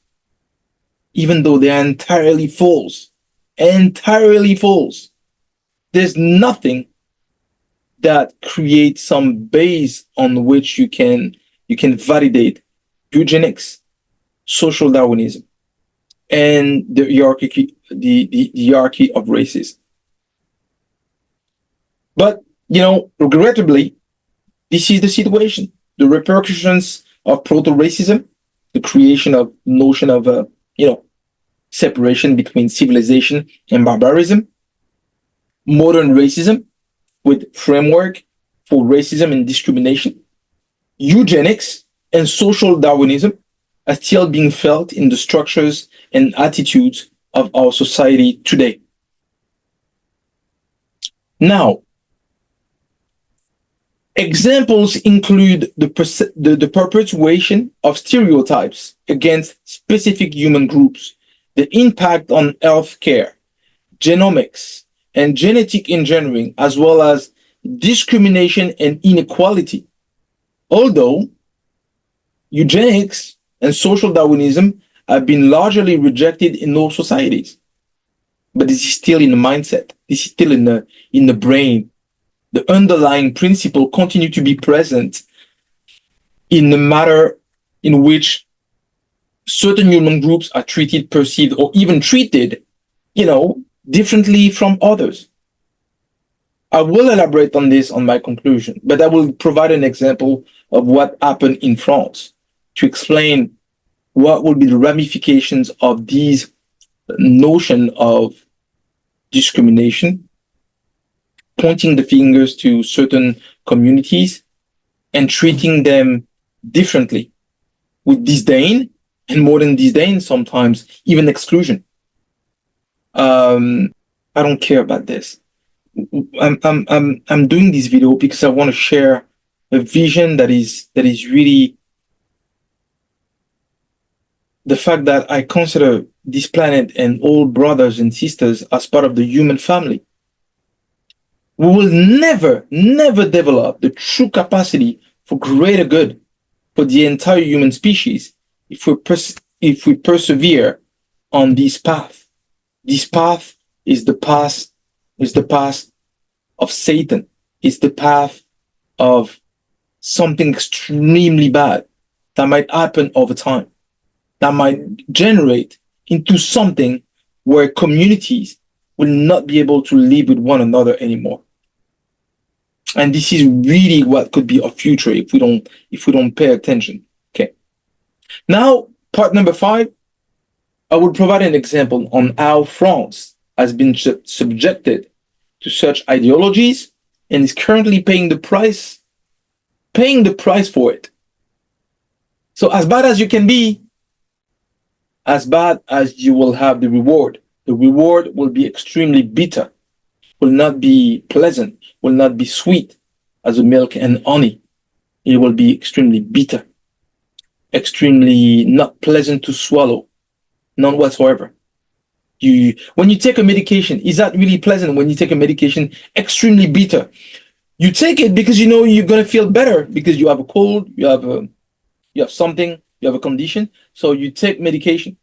even though they are entirely false. Entirely false. There's nothing that creates some base on which you can validate eugenics, social Darwinism, and the hierarchy of races. But regrettably, this is the situation. The repercussions of proto-racism, the creation of notion of separation between civilization and barbarism, Modern Racism with Framework for Racism and Discrimination, Eugenics, and Social Darwinism are still being felt in the structures and attitudes of our society today. Now, examples include the perpetuation of stereotypes against specific human groups, the impact on healthcare, genomics, and genetic engineering, as well as discrimination and inequality. Although eugenics and social Darwinism have been largely rejected in all societies, but this is still in the mindset. This is still in the brain. The underlying principle continue to be present in the matter in which certain human groups are treated, perceived, or even treated, differently from others. I will elaborate on this on my conclusion, but I will provide an example of what happened in France to explain what will be the ramifications of these notion of discrimination, pointing the fingers to certain communities and treating them differently with disdain, and more than disdain, sometimes even exclusion. I don't care about this. I'm doing this video because I want to share a vision that is really the fact that I consider this planet and all brothers and sisters as part of the human family. We will never develop the true capacity for greater good for the entire human species if we persevere on this path. This path is the path of Satan. It's the path of something extremely bad that might happen over time, that might generate into something where communities will not be able to live with one another anymore. And this is really what could be our future if we don't pay attention. Okay. Now, part number 5, I will provide an example on how France has been subjected to such ideologies and is currently paying the price for it. So as bad as you can be, as bad as you will have the reward. The reward will be extremely bitter, will not be pleasant, will not be sweet as the milk and honey. It will be extremely bitter, extremely not pleasant to swallow, none whatsoever. When you take a medication, is that really pleasant when you take a medication? Extremely bitter. You take it because you know you're going to feel better because you have a cold, you have something, you have a condition, so you take medication.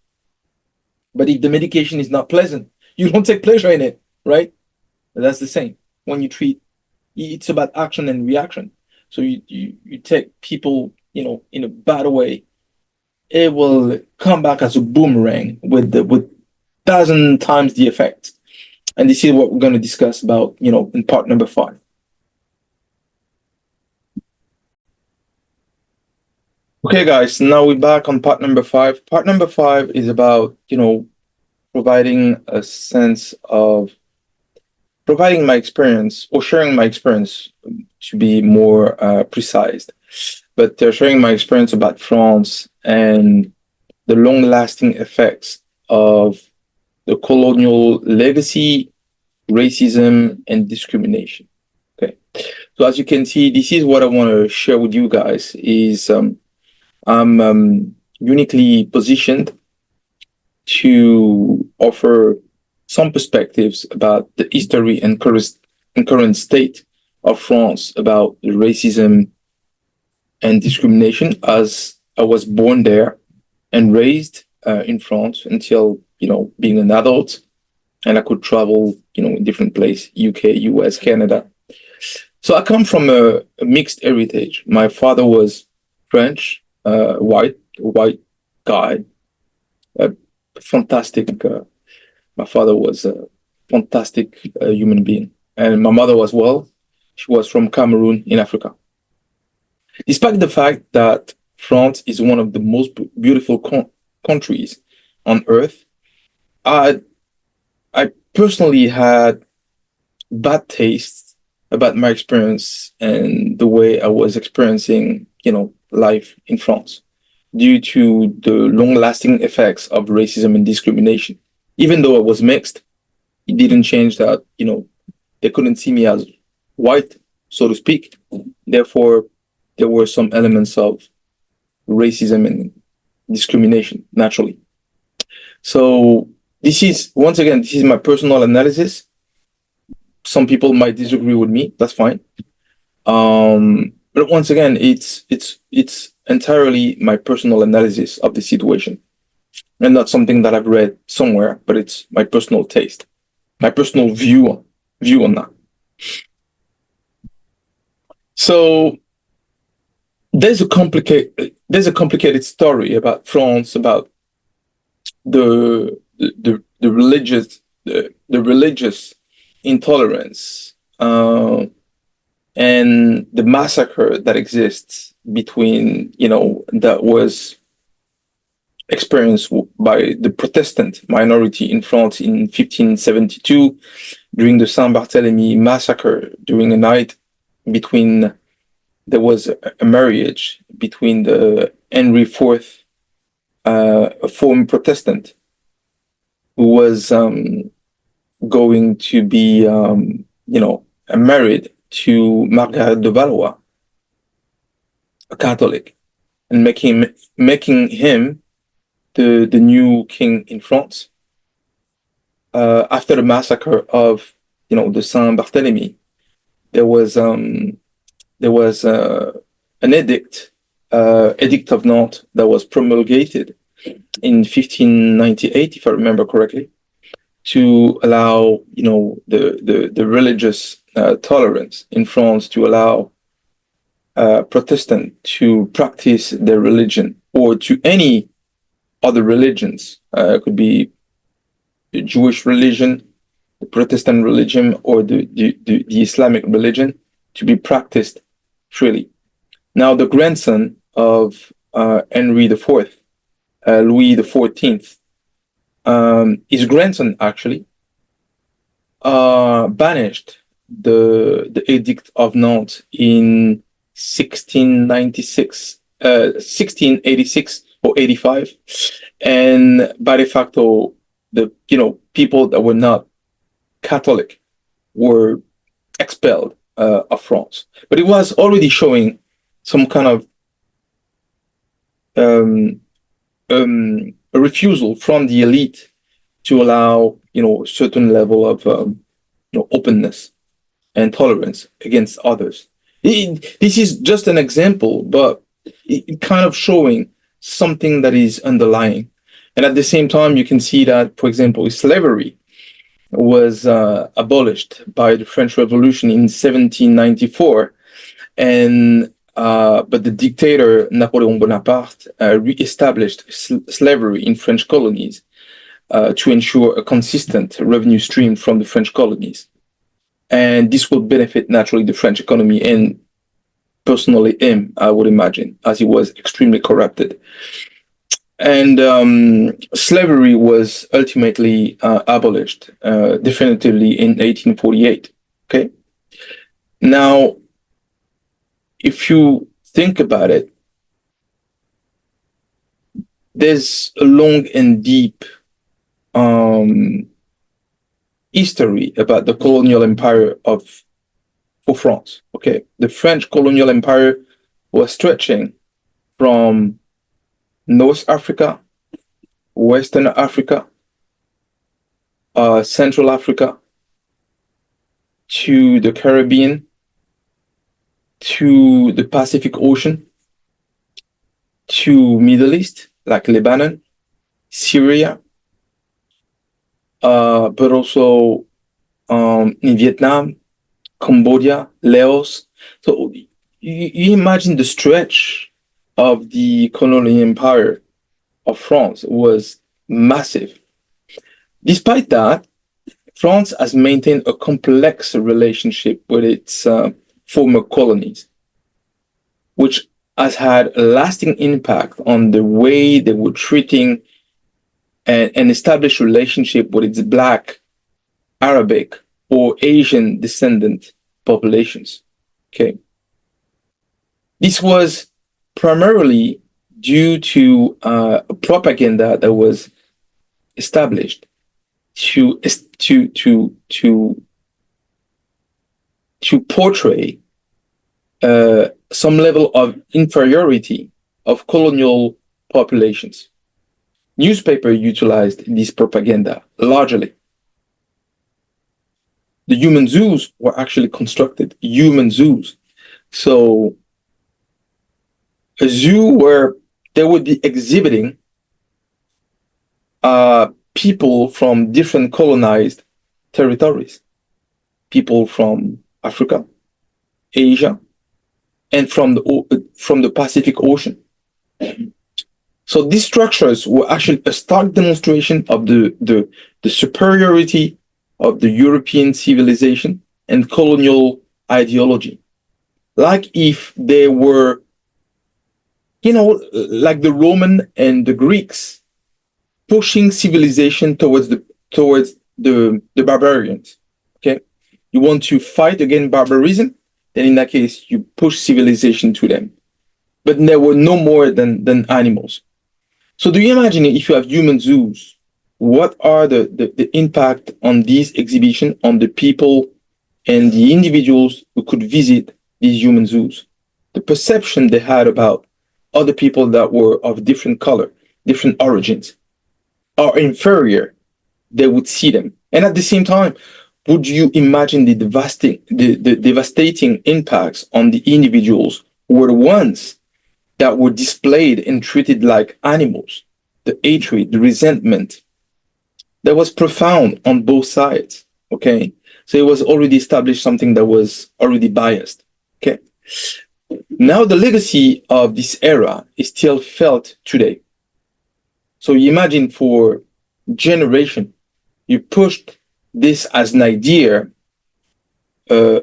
But if the medication is not pleasant, you don't take pleasure in it, right? That's the same. When you treat, it's about action and reaction. So you take people, in a bad way, it will come back as a boomerang with 1,000 times the effect. And this is what we're going to discuss about, in part number 5. Okay, guys, now we're back on part number 5. Part number 5 is about, providing a sense of providing my experience or sharing my experience to be more precise, but sharing my experience about France and the long-lasting effects of the colonial legacy, racism, and discrimination. Okay, so as you can see, this is what I want to share with you guys. Is I'm uniquely positioned to offer some perspectives about the history and current state of France about racism and discrimination, as I was born there and raised in France until being an adult, and I could travel in different places: UK, US, Canada. So I come from a mixed heritage. My father was French, white guy, fantastic. My father was a fantastic human being, and my mother was she was from Cameroon in Africa. Despite the fact that France is one of the most beautiful countries on earth, I personally had bad taste about my experience and the way I was experiencing, life in France due to the long-lasting effects of racism and discrimination. Even though I was mixed, it didn't change that, they couldn't see me as white, so to speak. Therefore, there were some elements of racism and discrimination naturally. So this is my personal analysis. Some people might disagree with me. That's fine. But once again, it's entirely my personal analysis of the situation, and not something that I've read somewhere. But it's my personal taste, my personal view on that. So there's a complicated story about France, about the religious intolerance, and the massacre that exists between, that was experienced by the Protestant minority in France in 1572 during the Saint-Barthélemy massacre. During a night between, there was a marriage between the Henry IV, a former Protestant, who was going to be, married to Margaret de Valois, a Catholic, and making him the new king in France. After the massacre of, the Saint Barthélemy, there was an edict of Nantes that was promulgated in 1598, if I remember correctly, to allow, the religious tolerance in France, to allow Protestant to practice their religion, or to any other religions. It could be the Jewish religion, the Protestant religion, or the Islamic religion, to be practiced freely. Now, the grandson of Henry IV, Louis XIV, his grandson actually banished the Edict of Nantes in 1686 or 85, and by de facto, the people that were not Catholic were expelled of France. But it was already showing some kind of a refusal from the elite to allow, a certain level of openness and tolerance against others. This is just an example, but it kind of showing something that is underlying. And at the same time, you can see that, for example, slavery was abolished by the French Revolution in 1794, and but the dictator Napoleon Bonaparte re-established slavery in French colonies to ensure a consistent revenue stream from the French colonies. And this will benefit naturally the French economy, and personally him, I would imagine, as he was extremely corrupted. And slavery was ultimately abolished definitively in 1848. Okay. Now, if you think about it, there's a long and deep history about the colonial empire for France. Okay, the French colonial empire was stretching from North Africa, Western Africa, Central Africa, to the Caribbean, to the Pacific Ocean, to Middle East, like Lebanon, Syria, but also in Vietnam, Cambodia, Laos. So you imagine the stretch of the colonial empire of France was massive. Despite that, France has maintained a complex relationship with its former colonies, which has had a lasting impact on the way they were treating an established relationship with its Black, Arabic, or Asian descendant populations. Okay. This was primarily due to propaganda that was established to to to to to portray some level of inferiority of colonial populations. Newspaper utilized this propaganda largely. The human zoos were actually constructed, human zoos. So a zoo where they would be exhibiting people from different colonized territories, people from Africa, Asia, and from the Pacific Ocean. So these structures were actually a stark demonstration of the superiority of the European civilization and colonial ideology. Like if they were, like the Roman and the Greeks pushing civilization towards the barbarians. Okay. You want to fight against barbarism, then in that case, you push civilization to them. But they were no more than animals. So do you imagine if you have human zoos, what are the impact on these exhibition on the people and the individuals who could visit these human zoos? The perception they had about other people that were of different color, different origins, are inferior, they would see them. And at the same time, would you imagine the devastating impacts on the individuals who were the ones that were displayed and treated like animals? The hatred, the resentment, that was profound on both sides. Okay. So it was already established something that was already biased. Okay. Now the legacy of this era is still felt today. So you imagine for generation, you pushed this as an idea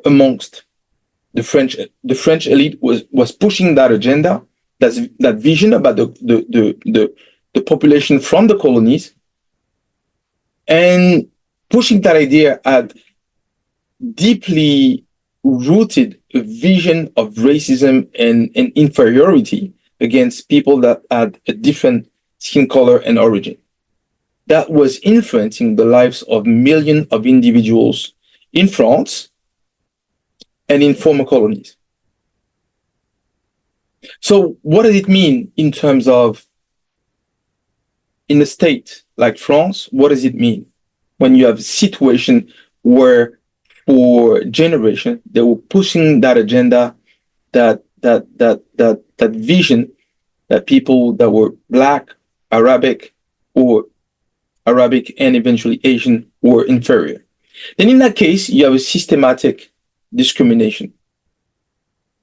amongst the French. The French elite was pushing that agenda, that vision about the population from the colonies, and pushing that idea at deeply rooted vision of racism and inferiority against people that had a different skin color and origin. That was influencing the lives of millions of individuals in France and in former colonies. So what does it mean in terms of, in a state like France, what does it mean when you have a situation where for generation they were pushing that agenda, that vision that people that were Black, Arabic, or Arabic and eventually Asian were inferior? Then in that case, you have a systematic discrimination.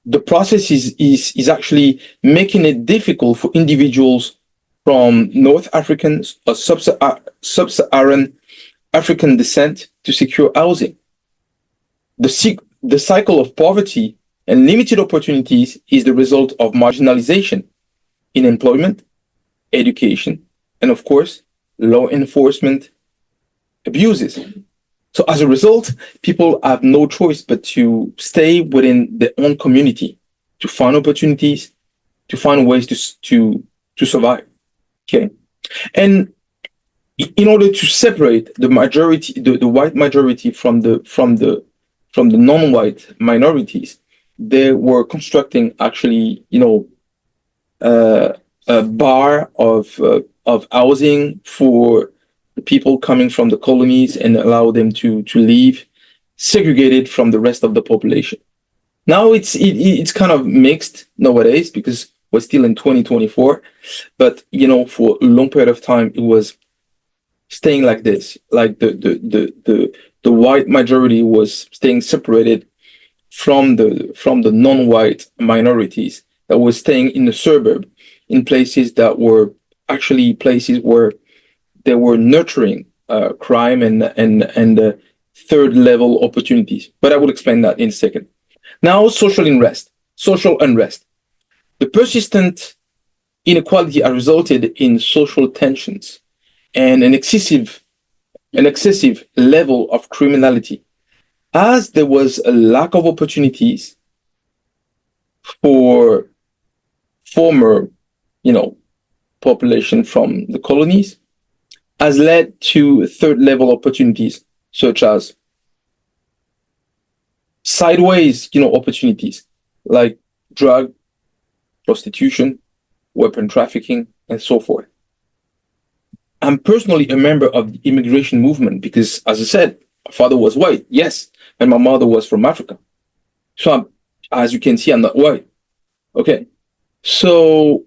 The process is actually making it difficult for individuals from North Africans or sub-Saharan African descent to secure housing. The cycle of poverty and limited opportunities is the result of marginalization in employment, education, and of course, law enforcement abuses. So as a result, people have no choice but to stay within their own community, to find opportunities, to find ways to survive. Okay. And in order to separate the majority, the white majority from the non-white minorities, they were constructing actually, a bar of housing for the people coming from the colonies and allow them to live segregated from the rest of the population. Now it's kind of mixed nowadays because we're still in 2024, but for a long period of time it was staying like this, like the white majority was staying separated from the non-white minorities that were staying in the suburb, in places that were actually places where they were nurturing crime and third level opportunities. But I will explain that in a second. Now, social unrest. The persistent inequality has resulted in social tensions and an excessive level of criminality. as there was a lack of opportunities for former, you know, population from the colonies, has led to third level opportunities, such as sideways, opportunities like drug, prostitution, weapon trafficking, and so forth. I'm personally a member of the immigration movement because, as I said, my father was white, yes, and my mother was from Africa. So, as you can see, I'm not white. Okay. So,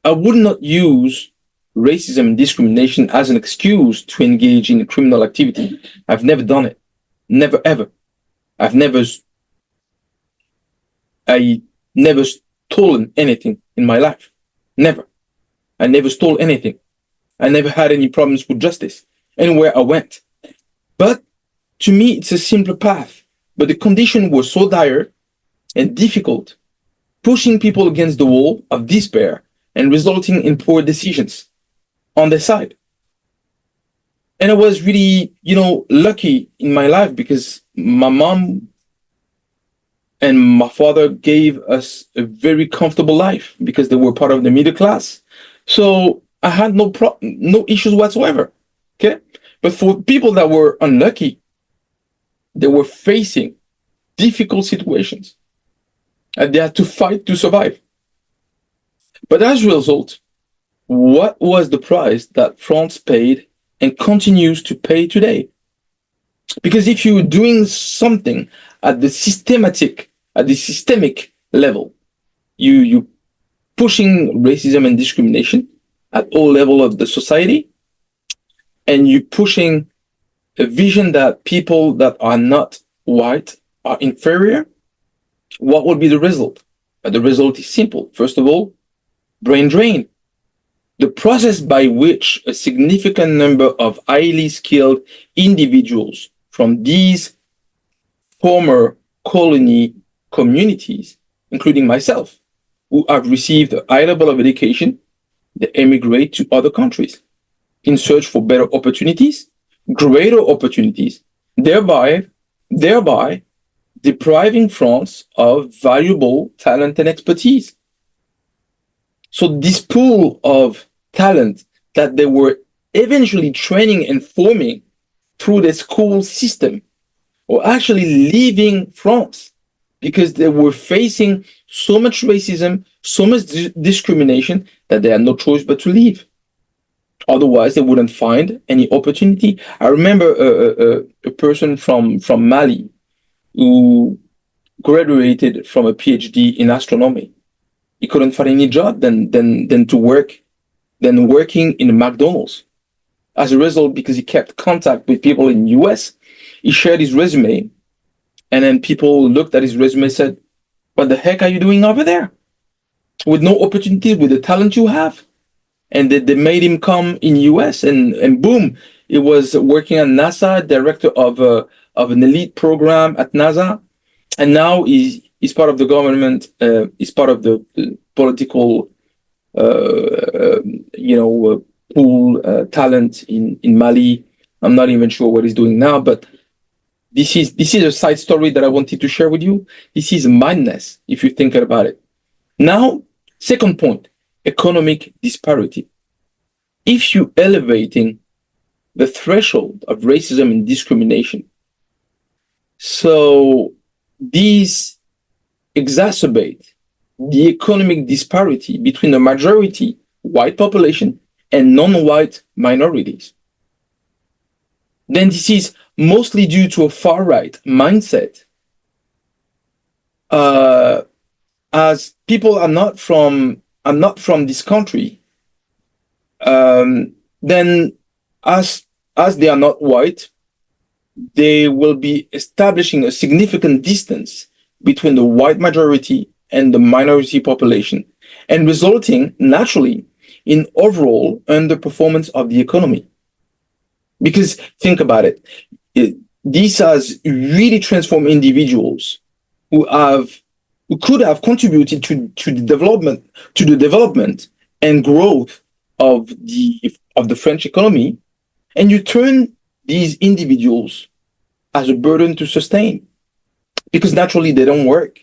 I would not use racism and discrimination as an excuse to engage in criminal activity. I've never done it. Never, ever. I've never, I never stolen anything in my life. Never. I never stole anything. I never had any problems with justice anywhere I went. But to me, it's a simpler path. But the conditions were so dire and difficult, pushing people against the wall of despair and resulting in poor decisions on their side. And I was really, lucky in my life because my mom and my father gave us a very comfortable life because they were part of the middle class. So I had no issues whatsoever. Okay. But for people that were unlucky, they were facing difficult situations and they had to fight to survive. But as a result, what was the price that France paid and continues to pay today? Because if you're doing something at the systemic level, you pushing racism and discrimination at all level of the society, and you pushing a vision that people that are not white are inferior, what will be the result? The result is simple. First of all, brain drain. The process by which a significant number of highly skilled individuals from these former colony communities, including myself, who have received a high level of education, they emigrate to other countries in search for better opportunities, greater opportunities, thereby depriving France of valuable talent and expertise. So this pool of talent that they were eventually training and forming through the school system were actually leaving France because they were facing so much racism, so much discrimination that they had no choice but to leave. Otherwise, they wouldn't find any opportunity. I remember a person from Mali who graduated from a PhD in astronomy. He couldn't find any job than working in McDonald's. As a result, because he kept contact with people in the US, he shared his resume, and then people looked at his resume and said, "What the heck are you doing over there? With no opportunity, with the talent you have?" And they made him come in US, and boom, he was working at NASA, director of an elite program at NASA, and now he's part of the government. He's part of the political, pool talent in Mali. I'm not even sure what he's doing now, but this is a side story that I wanted to share with you. This is madness if you think about it. Now, second point, economic disparity. If you're elevating the threshold of racism and discrimination, so these exacerbate the economic disparity between the majority white population and non-white minorities. Then this is mostly due to a far-right mindset. As people are not from this country, then as they are not white, they will be establishing a significant distance between the white majority and the minority population, and resulting naturally in overall underperformance of the economy. Because think about it, this has really transformed individuals who could have contributed to the development and growth of the French economy, and you turn these individuals as a burden to sustain, because naturally they don't work,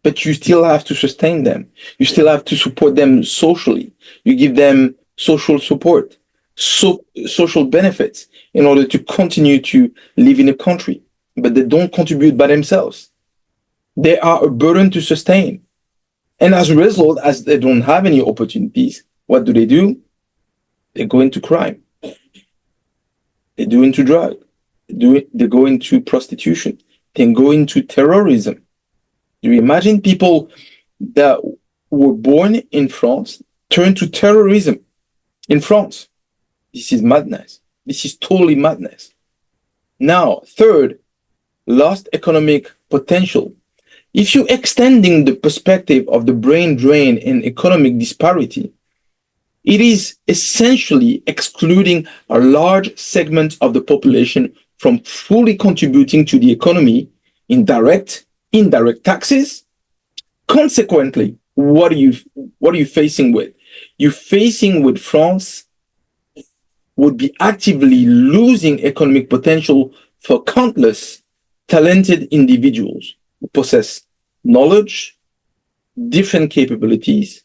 but you still have to sustain them. You still have to support them socially. You give them social support, social benefits in order to continue to live in a country, but they don't contribute by themselves. They are a burden to sustain. And as a result, as they don't have any opportunities, what do? They go into crime. They do into drug. They go into prostitution. They go into terrorism. Do you imagine people that were born in France turn to terrorism in France? This is madness. This is totally madness. Now, third, lost economic potential. If you're extending the perspective of the brain drain and economic disparity, it is essentially excluding a large segment of the population from fully contributing to the economy in direct, indirect taxes. Consequently, what are you facing with? You're facing with France would be actively losing economic potential for countless talented individuals who possess knowledge, different capabilities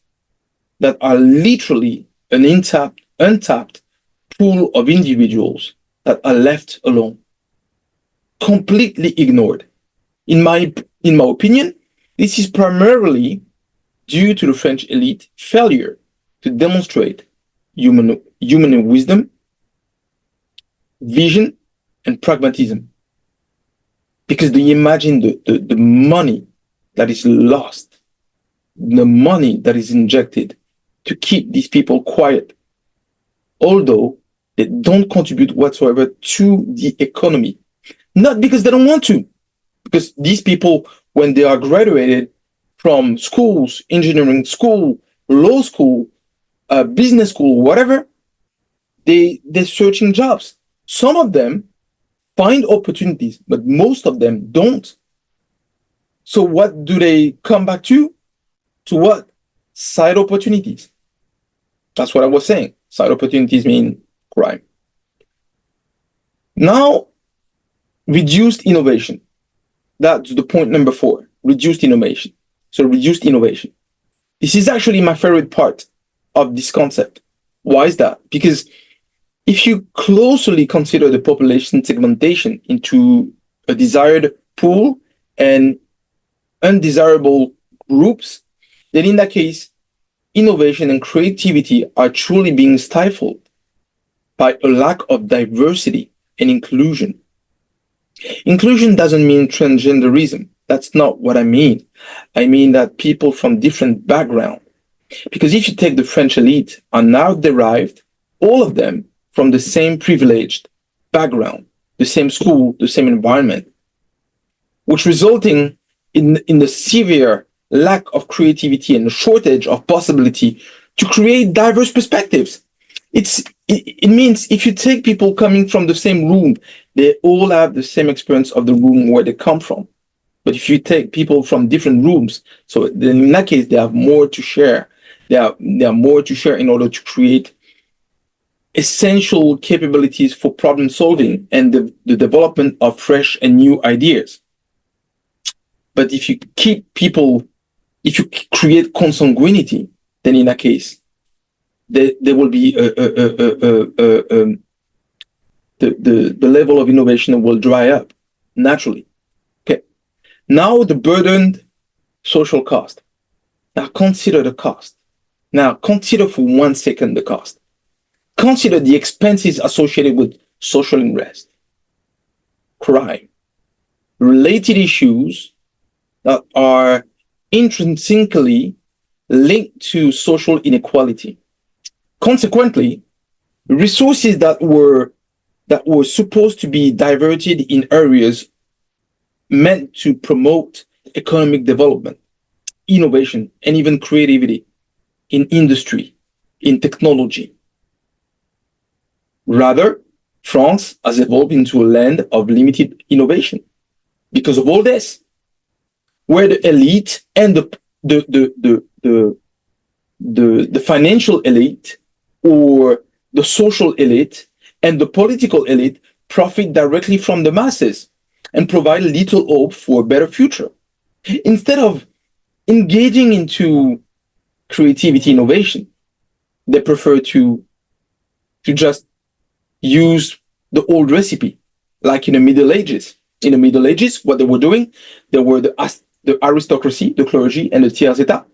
that are literally an untapped pool of individuals that are left alone, completely ignored. In my opinion, this is primarily due to the French elite failure to demonstrate human wisdom, vision, and pragmatism. Because they imagine the money that is lost, the money that is injected to keep these people quiet, although they don't contribute whatsoever to the economy. Not because they don't want to, because these people, when they are graduated from schools, engineering school, law school, business school, whatever, they're searching jobs. Some of them find opportunities, but most of them don't. So what do they come back to? To what? Side opportunities. That's what I was saying. Side opportunities mean crime. Now, reduced innovation. That's the point number 4, reduced innovation. So reduced innovation. This is actually my favorite part of this concept. Why is that? Because if you closely consider the population segmentation into a desired pool and undesirable groups, then in that case, innovation and creativity are truly being stifled by a lack of diversity and inclusion. Inclusion doesn't mean transgenderism. That's not what I mean. I mean that people from different backgrounds. Because if you take the French elite, are now derived, all of them, from the same privileged background, the same school, the same environment, which resulting in the severe lack of creativity and the shortage of possibility to create diverse perspectives. It means if you take people coming from the same room, they all have the same experience of the room where they come from. But if you take people from different rooms, so then in that case, they have more to share. They are more to share in order to create essential capabilities for problem solving and the development of fresh and new ideas. But if you if you create consanguinity, then in that case, there will be the level of innovation will dry up naturally. Okay. Now the burdened social cost. Now consider the cost. Now consider for 1 second the cost. Consider the expenses associated with social unrest, crime, related issues that are intrinsically linked to social inequality. Consequently, resources that were supposed to be diverted in areas meant to promote economic development, innovation, and even creativity in industry, in technology. Rather, France has evolved into a land of limited innovation because of all this, where the elite and the financial elite or the social elite and the political elite profit directly from the masses. and provide little hope for a better future. Instead of engaging into creativity innovation, they prefer to just use the old recipe, like in the Middle Ages. In the Middle Ages, what they were doing, they were the aristocracy, the clergy, and the tiers état.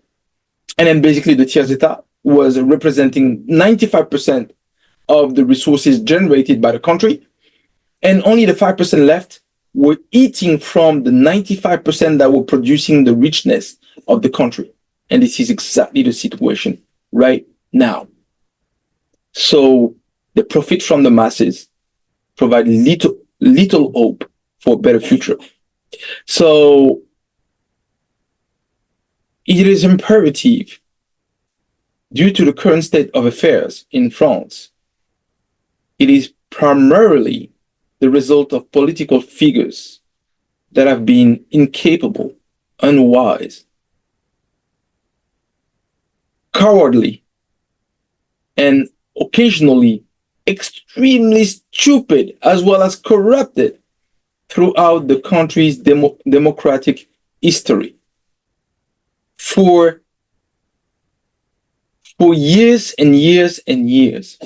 And then basically the tiers état was representing 95% of the resources generated by the country, and only the 5% left were eating from the 95% that were producing the richness of the country. And this is exactly the situation right now. So they profit from the masses, provide little hope for a better future. So it is imperative, due to the current state of affairs in France, it is primarily the result of political figures that have been incapable, unwise, cowardly, and occasionally extremely stupid, as well as corrupted throughout the country's democratic history. For years and years and years.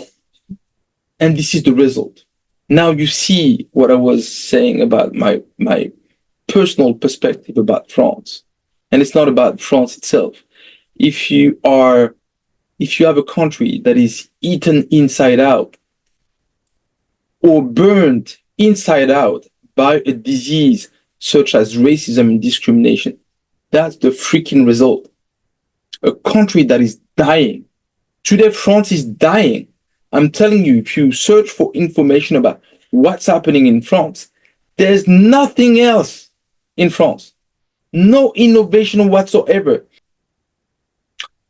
And this is the result. Now you see what I was saying about my personal perspective about France. And it's not about France itself. If you have a country that is eaten inside out or burned inside out by a disease such as racism and discrimination, that's the freaking result. A country that is dying. Today, France is dying. I'm telling you, if you search for information about what's happening in France, there's nothing else in France. No innovation whatsoever.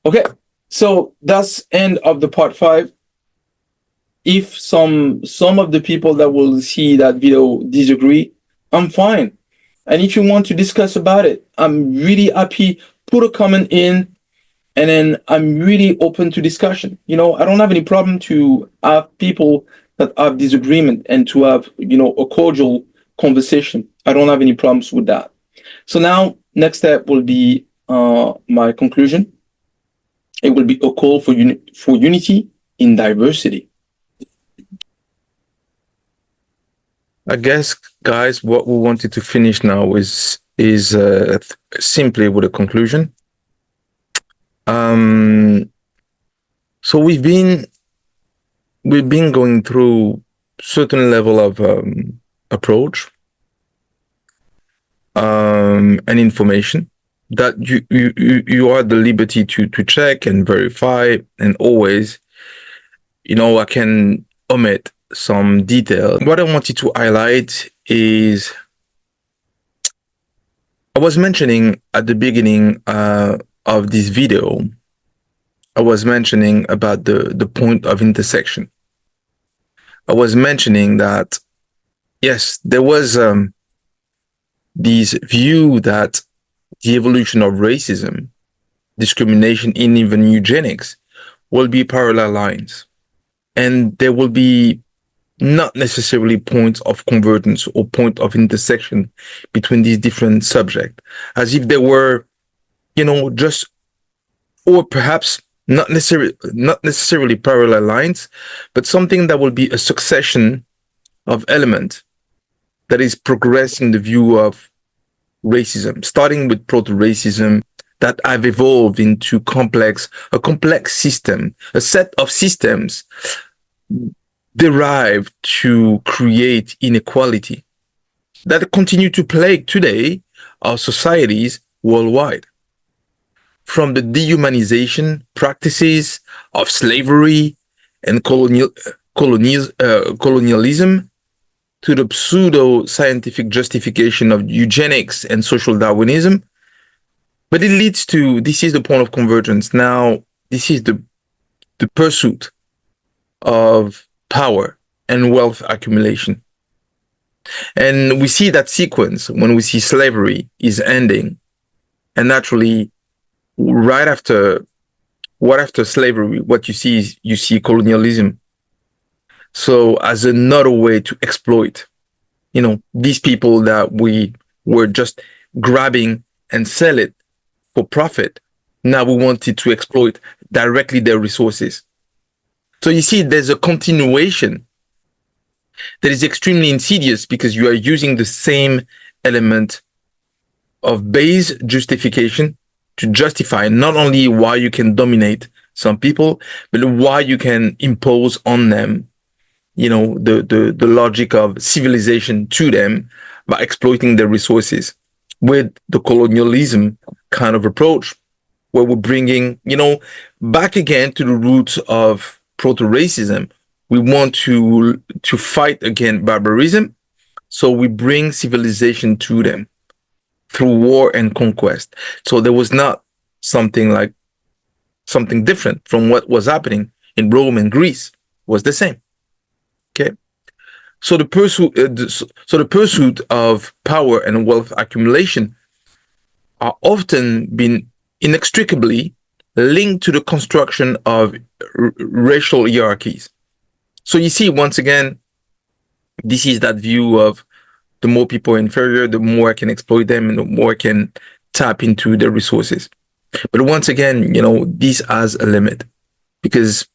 Okay, so that's end of the part 5. If some of the people that will see that video disagree, I'm fine. And if you want to discuss about it, I'm really happy. Put a comment in, and then I'm really open to discussion. I don't have any problem to have people that have disagreement and to have, a cordial conversation. I don't have any problems with that. So now, next step will be my conclusion. It will be a call for unity in diversity. I guess, guys, what we wanted to finish now is simply with a conclusion. So we've been going through certain level of approach and information that you are at the liberty to check and verify, and always, I can omit some detail. What I wanted to highlight is, I was mentioning at the beginning of this video, I was mentioning about the point of intersection. I was mentioning that, yes, there was this view that the evolution of racism, discrimination, and even eugenics will be parallel lines. And there will be not necessarily points of convergence or point of intersection between these different subjects, as if they were, just, or perhaps not necessarily parallel lines, but something that will be a succession of elements that is progressing the view of racism, starting with proto-racism that have evolved into a complex system, a set of systems derived to create inequality that continue to plague today our societies worldwide. From the dehumanization practices of slavery and colonialism to the pseudo-scientific justification of eugenics and social Darwinism. But it leads to, this is the point of convergence. Now, this is the pursuit of power and wealth accumulation. And we see that sequence when we see slavery is ending. And naturally, right after slavery, what you see is colonialism. So as another way to exploit these people that we were just grabbing and sell it for profit. Now we wanted to exploit directly their resources. So you see, there's a continuation that is extremely insidious because you are using the same element of base justification to justify not only why you can dominate some people, but why you can impose on them, the logic of civilization to them by exploiting their resources with the colonialism kind of approach, where we're bringing, back again to the roots of proto-racism. We want to fight against barbarism, so we bring civilization to them through war and conquest. So there was not something different from what was happening in Rome and Greece. It was the same. Okay. So the pursuit of power and wealth accumulation are often been inextricably linked to the construction of racial hierarchies. So you see, once again, this is that view of the more people are inferior, the more I can exploit them and the more I can tap into their resources. But once again, this has a limit, because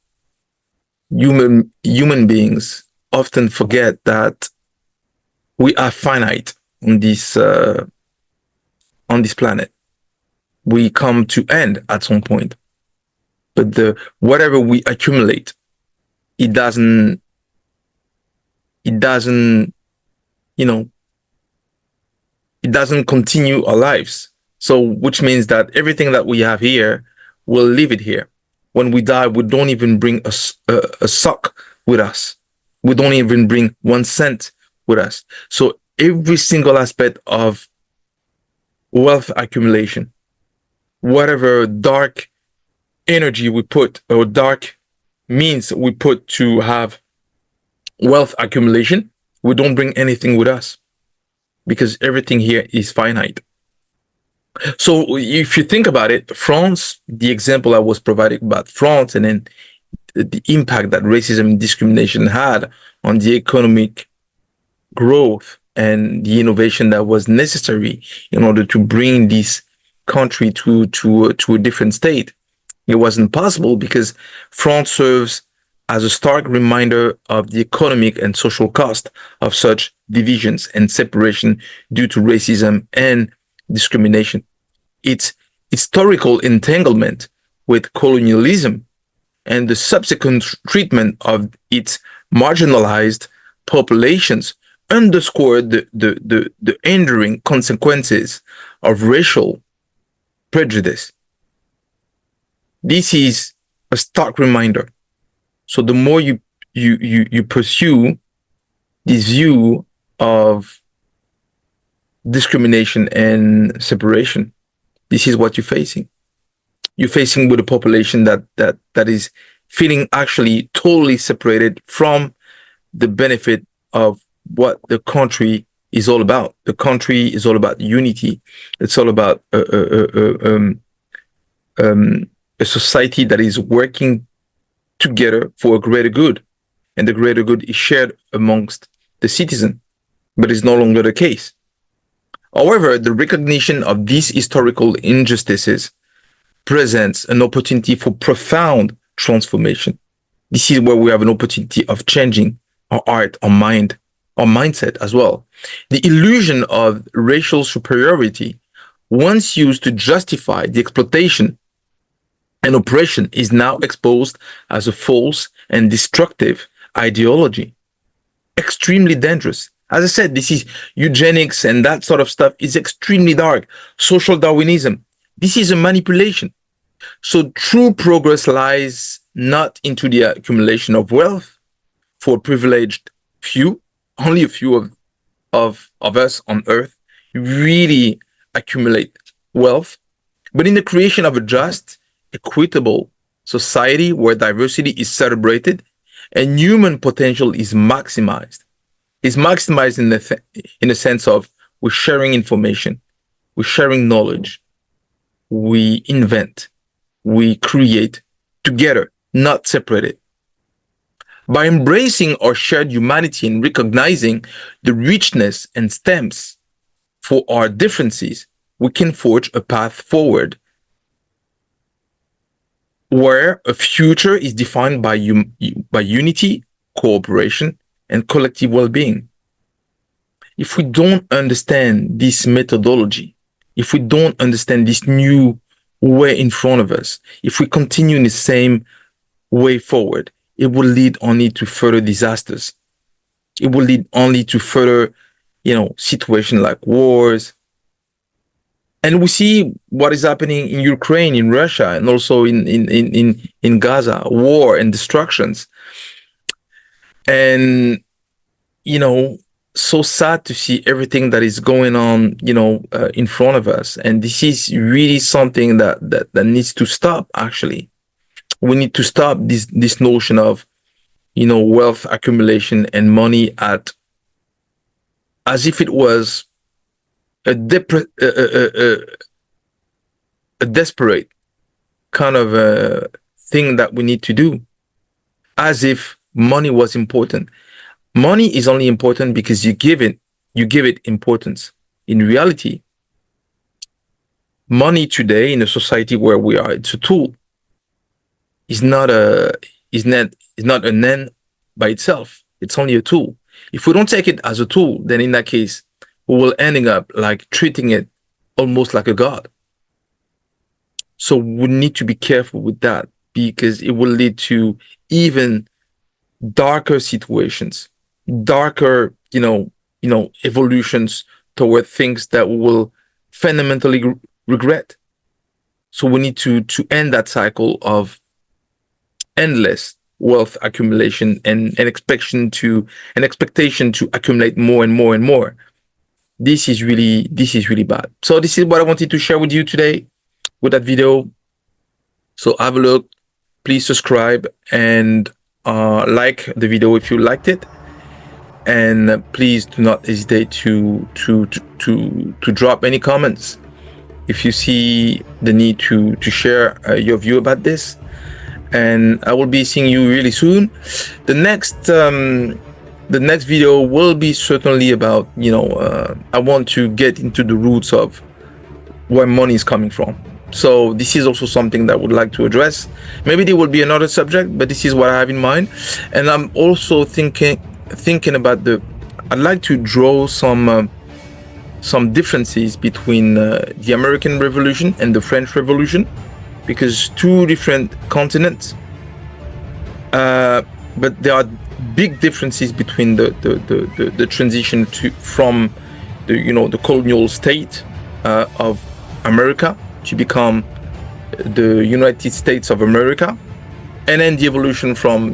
human beings often forget that we are finite on this planet. We come to end at some point, but whatever we accumulate, it doesn't it doesn't continue our lives. So, which means that everything that we have here, we'll leave it here. When we die, we don't even bring a sock with us. We don't even bring 1 cent with us. So every single aspect of wealth accumulation, whatever dark energy we put or dark means we put to have wealth accumulation, we don't bring anything with us, because everything here is finite. So if you think about it, France, the example I was providing about France, and then the impact that racism and discrimination had on the economic growth and the innovation that was necessary in order to bring this country to a different state. It wasn't possible because France serves as a stark reminder of the economic and social cost of such divisions and separation due to racism and discrimination. Its historical entanglement with colonialism and the subsequent treatment of its marginalized populations underscore the enduring consequences of racial prejudice. This is a stark reminder. So the more you pursue this view of discrimination and separation, this is what you're facing. You're facing with a population that is feeling actually totally separated from the benefit of what the country is all about. The country is all about unity. It's all about a society that is working together for a greater good, and the greater good is shared amongst the citizen, but it's no longer the case. However, the recognition of these historical injustices presents an opportunity for profound transformation. This is where we have an opportunity of changing our art, our mind, our mindset as well. The illusion of racial superiority, once used to justify the exploitation and oppression, is now exposed as a false and destructive ideology. Extremely dangerous. As I said, this is eugenics and that sort of stuff is extremely dark. Social Darwinism. This is a manipulation. So true progress lies not into the accumulation of wealth for a privileged few, only a few of us on earth really accumulate wealth, but in the creation of a just, equitable society where diversity is celebrated and human potential is maximized. It's maximized in the sense of we're sharing information, we're sharing knowledge, we invent, we create together, not separated. By embracing our shared humanity and recognizing the richness and stems for our differences, we can forge a path forward where a future is defined by unity, cooperation, and collective well-being. If we don't understand this methodology, if we don't understand this new way in front of us, if we continue in the same way forward, it will lead only to further disasters. It will lead only to further, situations like wars. And we see what is happening in Ukraine, in Russia, and also in Gaza, war and destructions. And, so sad to see everything that is going on, in front of us. And this is really something that needs to stop, actually. We need to stop this notion of, wealth accumulation and money as if it was a desperate kind of a thing that we need to do, as if money was important. Money is only important because you give it importance. In reality, money today in a society where we are, it's a tool. Is not an end by itself. It's only a tool. If we don't take it as a tool, then in that case, we will ending up like treating it almost like a god. So we need to be careful with that, because it will lead to even darker situations, darker, evolutions toward things that we will fundamentally regret. So we need to end that cycle of endless wealth accumulation and an expectation to accumulate more and more and more. This is really bad. So this is what I wanted to share with you today with that video. So have a look, please subscribe and like the video if you liked it, and please do not hesitate to drop any comments if you see the need to share your view about this. And I will be seeing you really soon. The next video will be certainly about, I want to get into the roots of where money is coming from. So this is also something that I would like to address. Maybe there will be another subject, but this is what I have in mind. And I'm also thinking about I'd like to draw some differences between the American Revolution and the French Revolution, because two different continents, but there are big differences between the transition from the colonial state of America to become the United States of America, and then the evolution from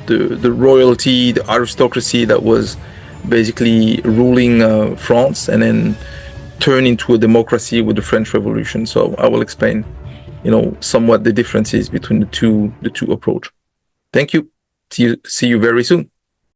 the royalty, the aristocracy that was basically ruling France, and then turn into a democracy with the French Revolution. So I will explain, somewhat the differences between the two approach. Thank you. See you very soon.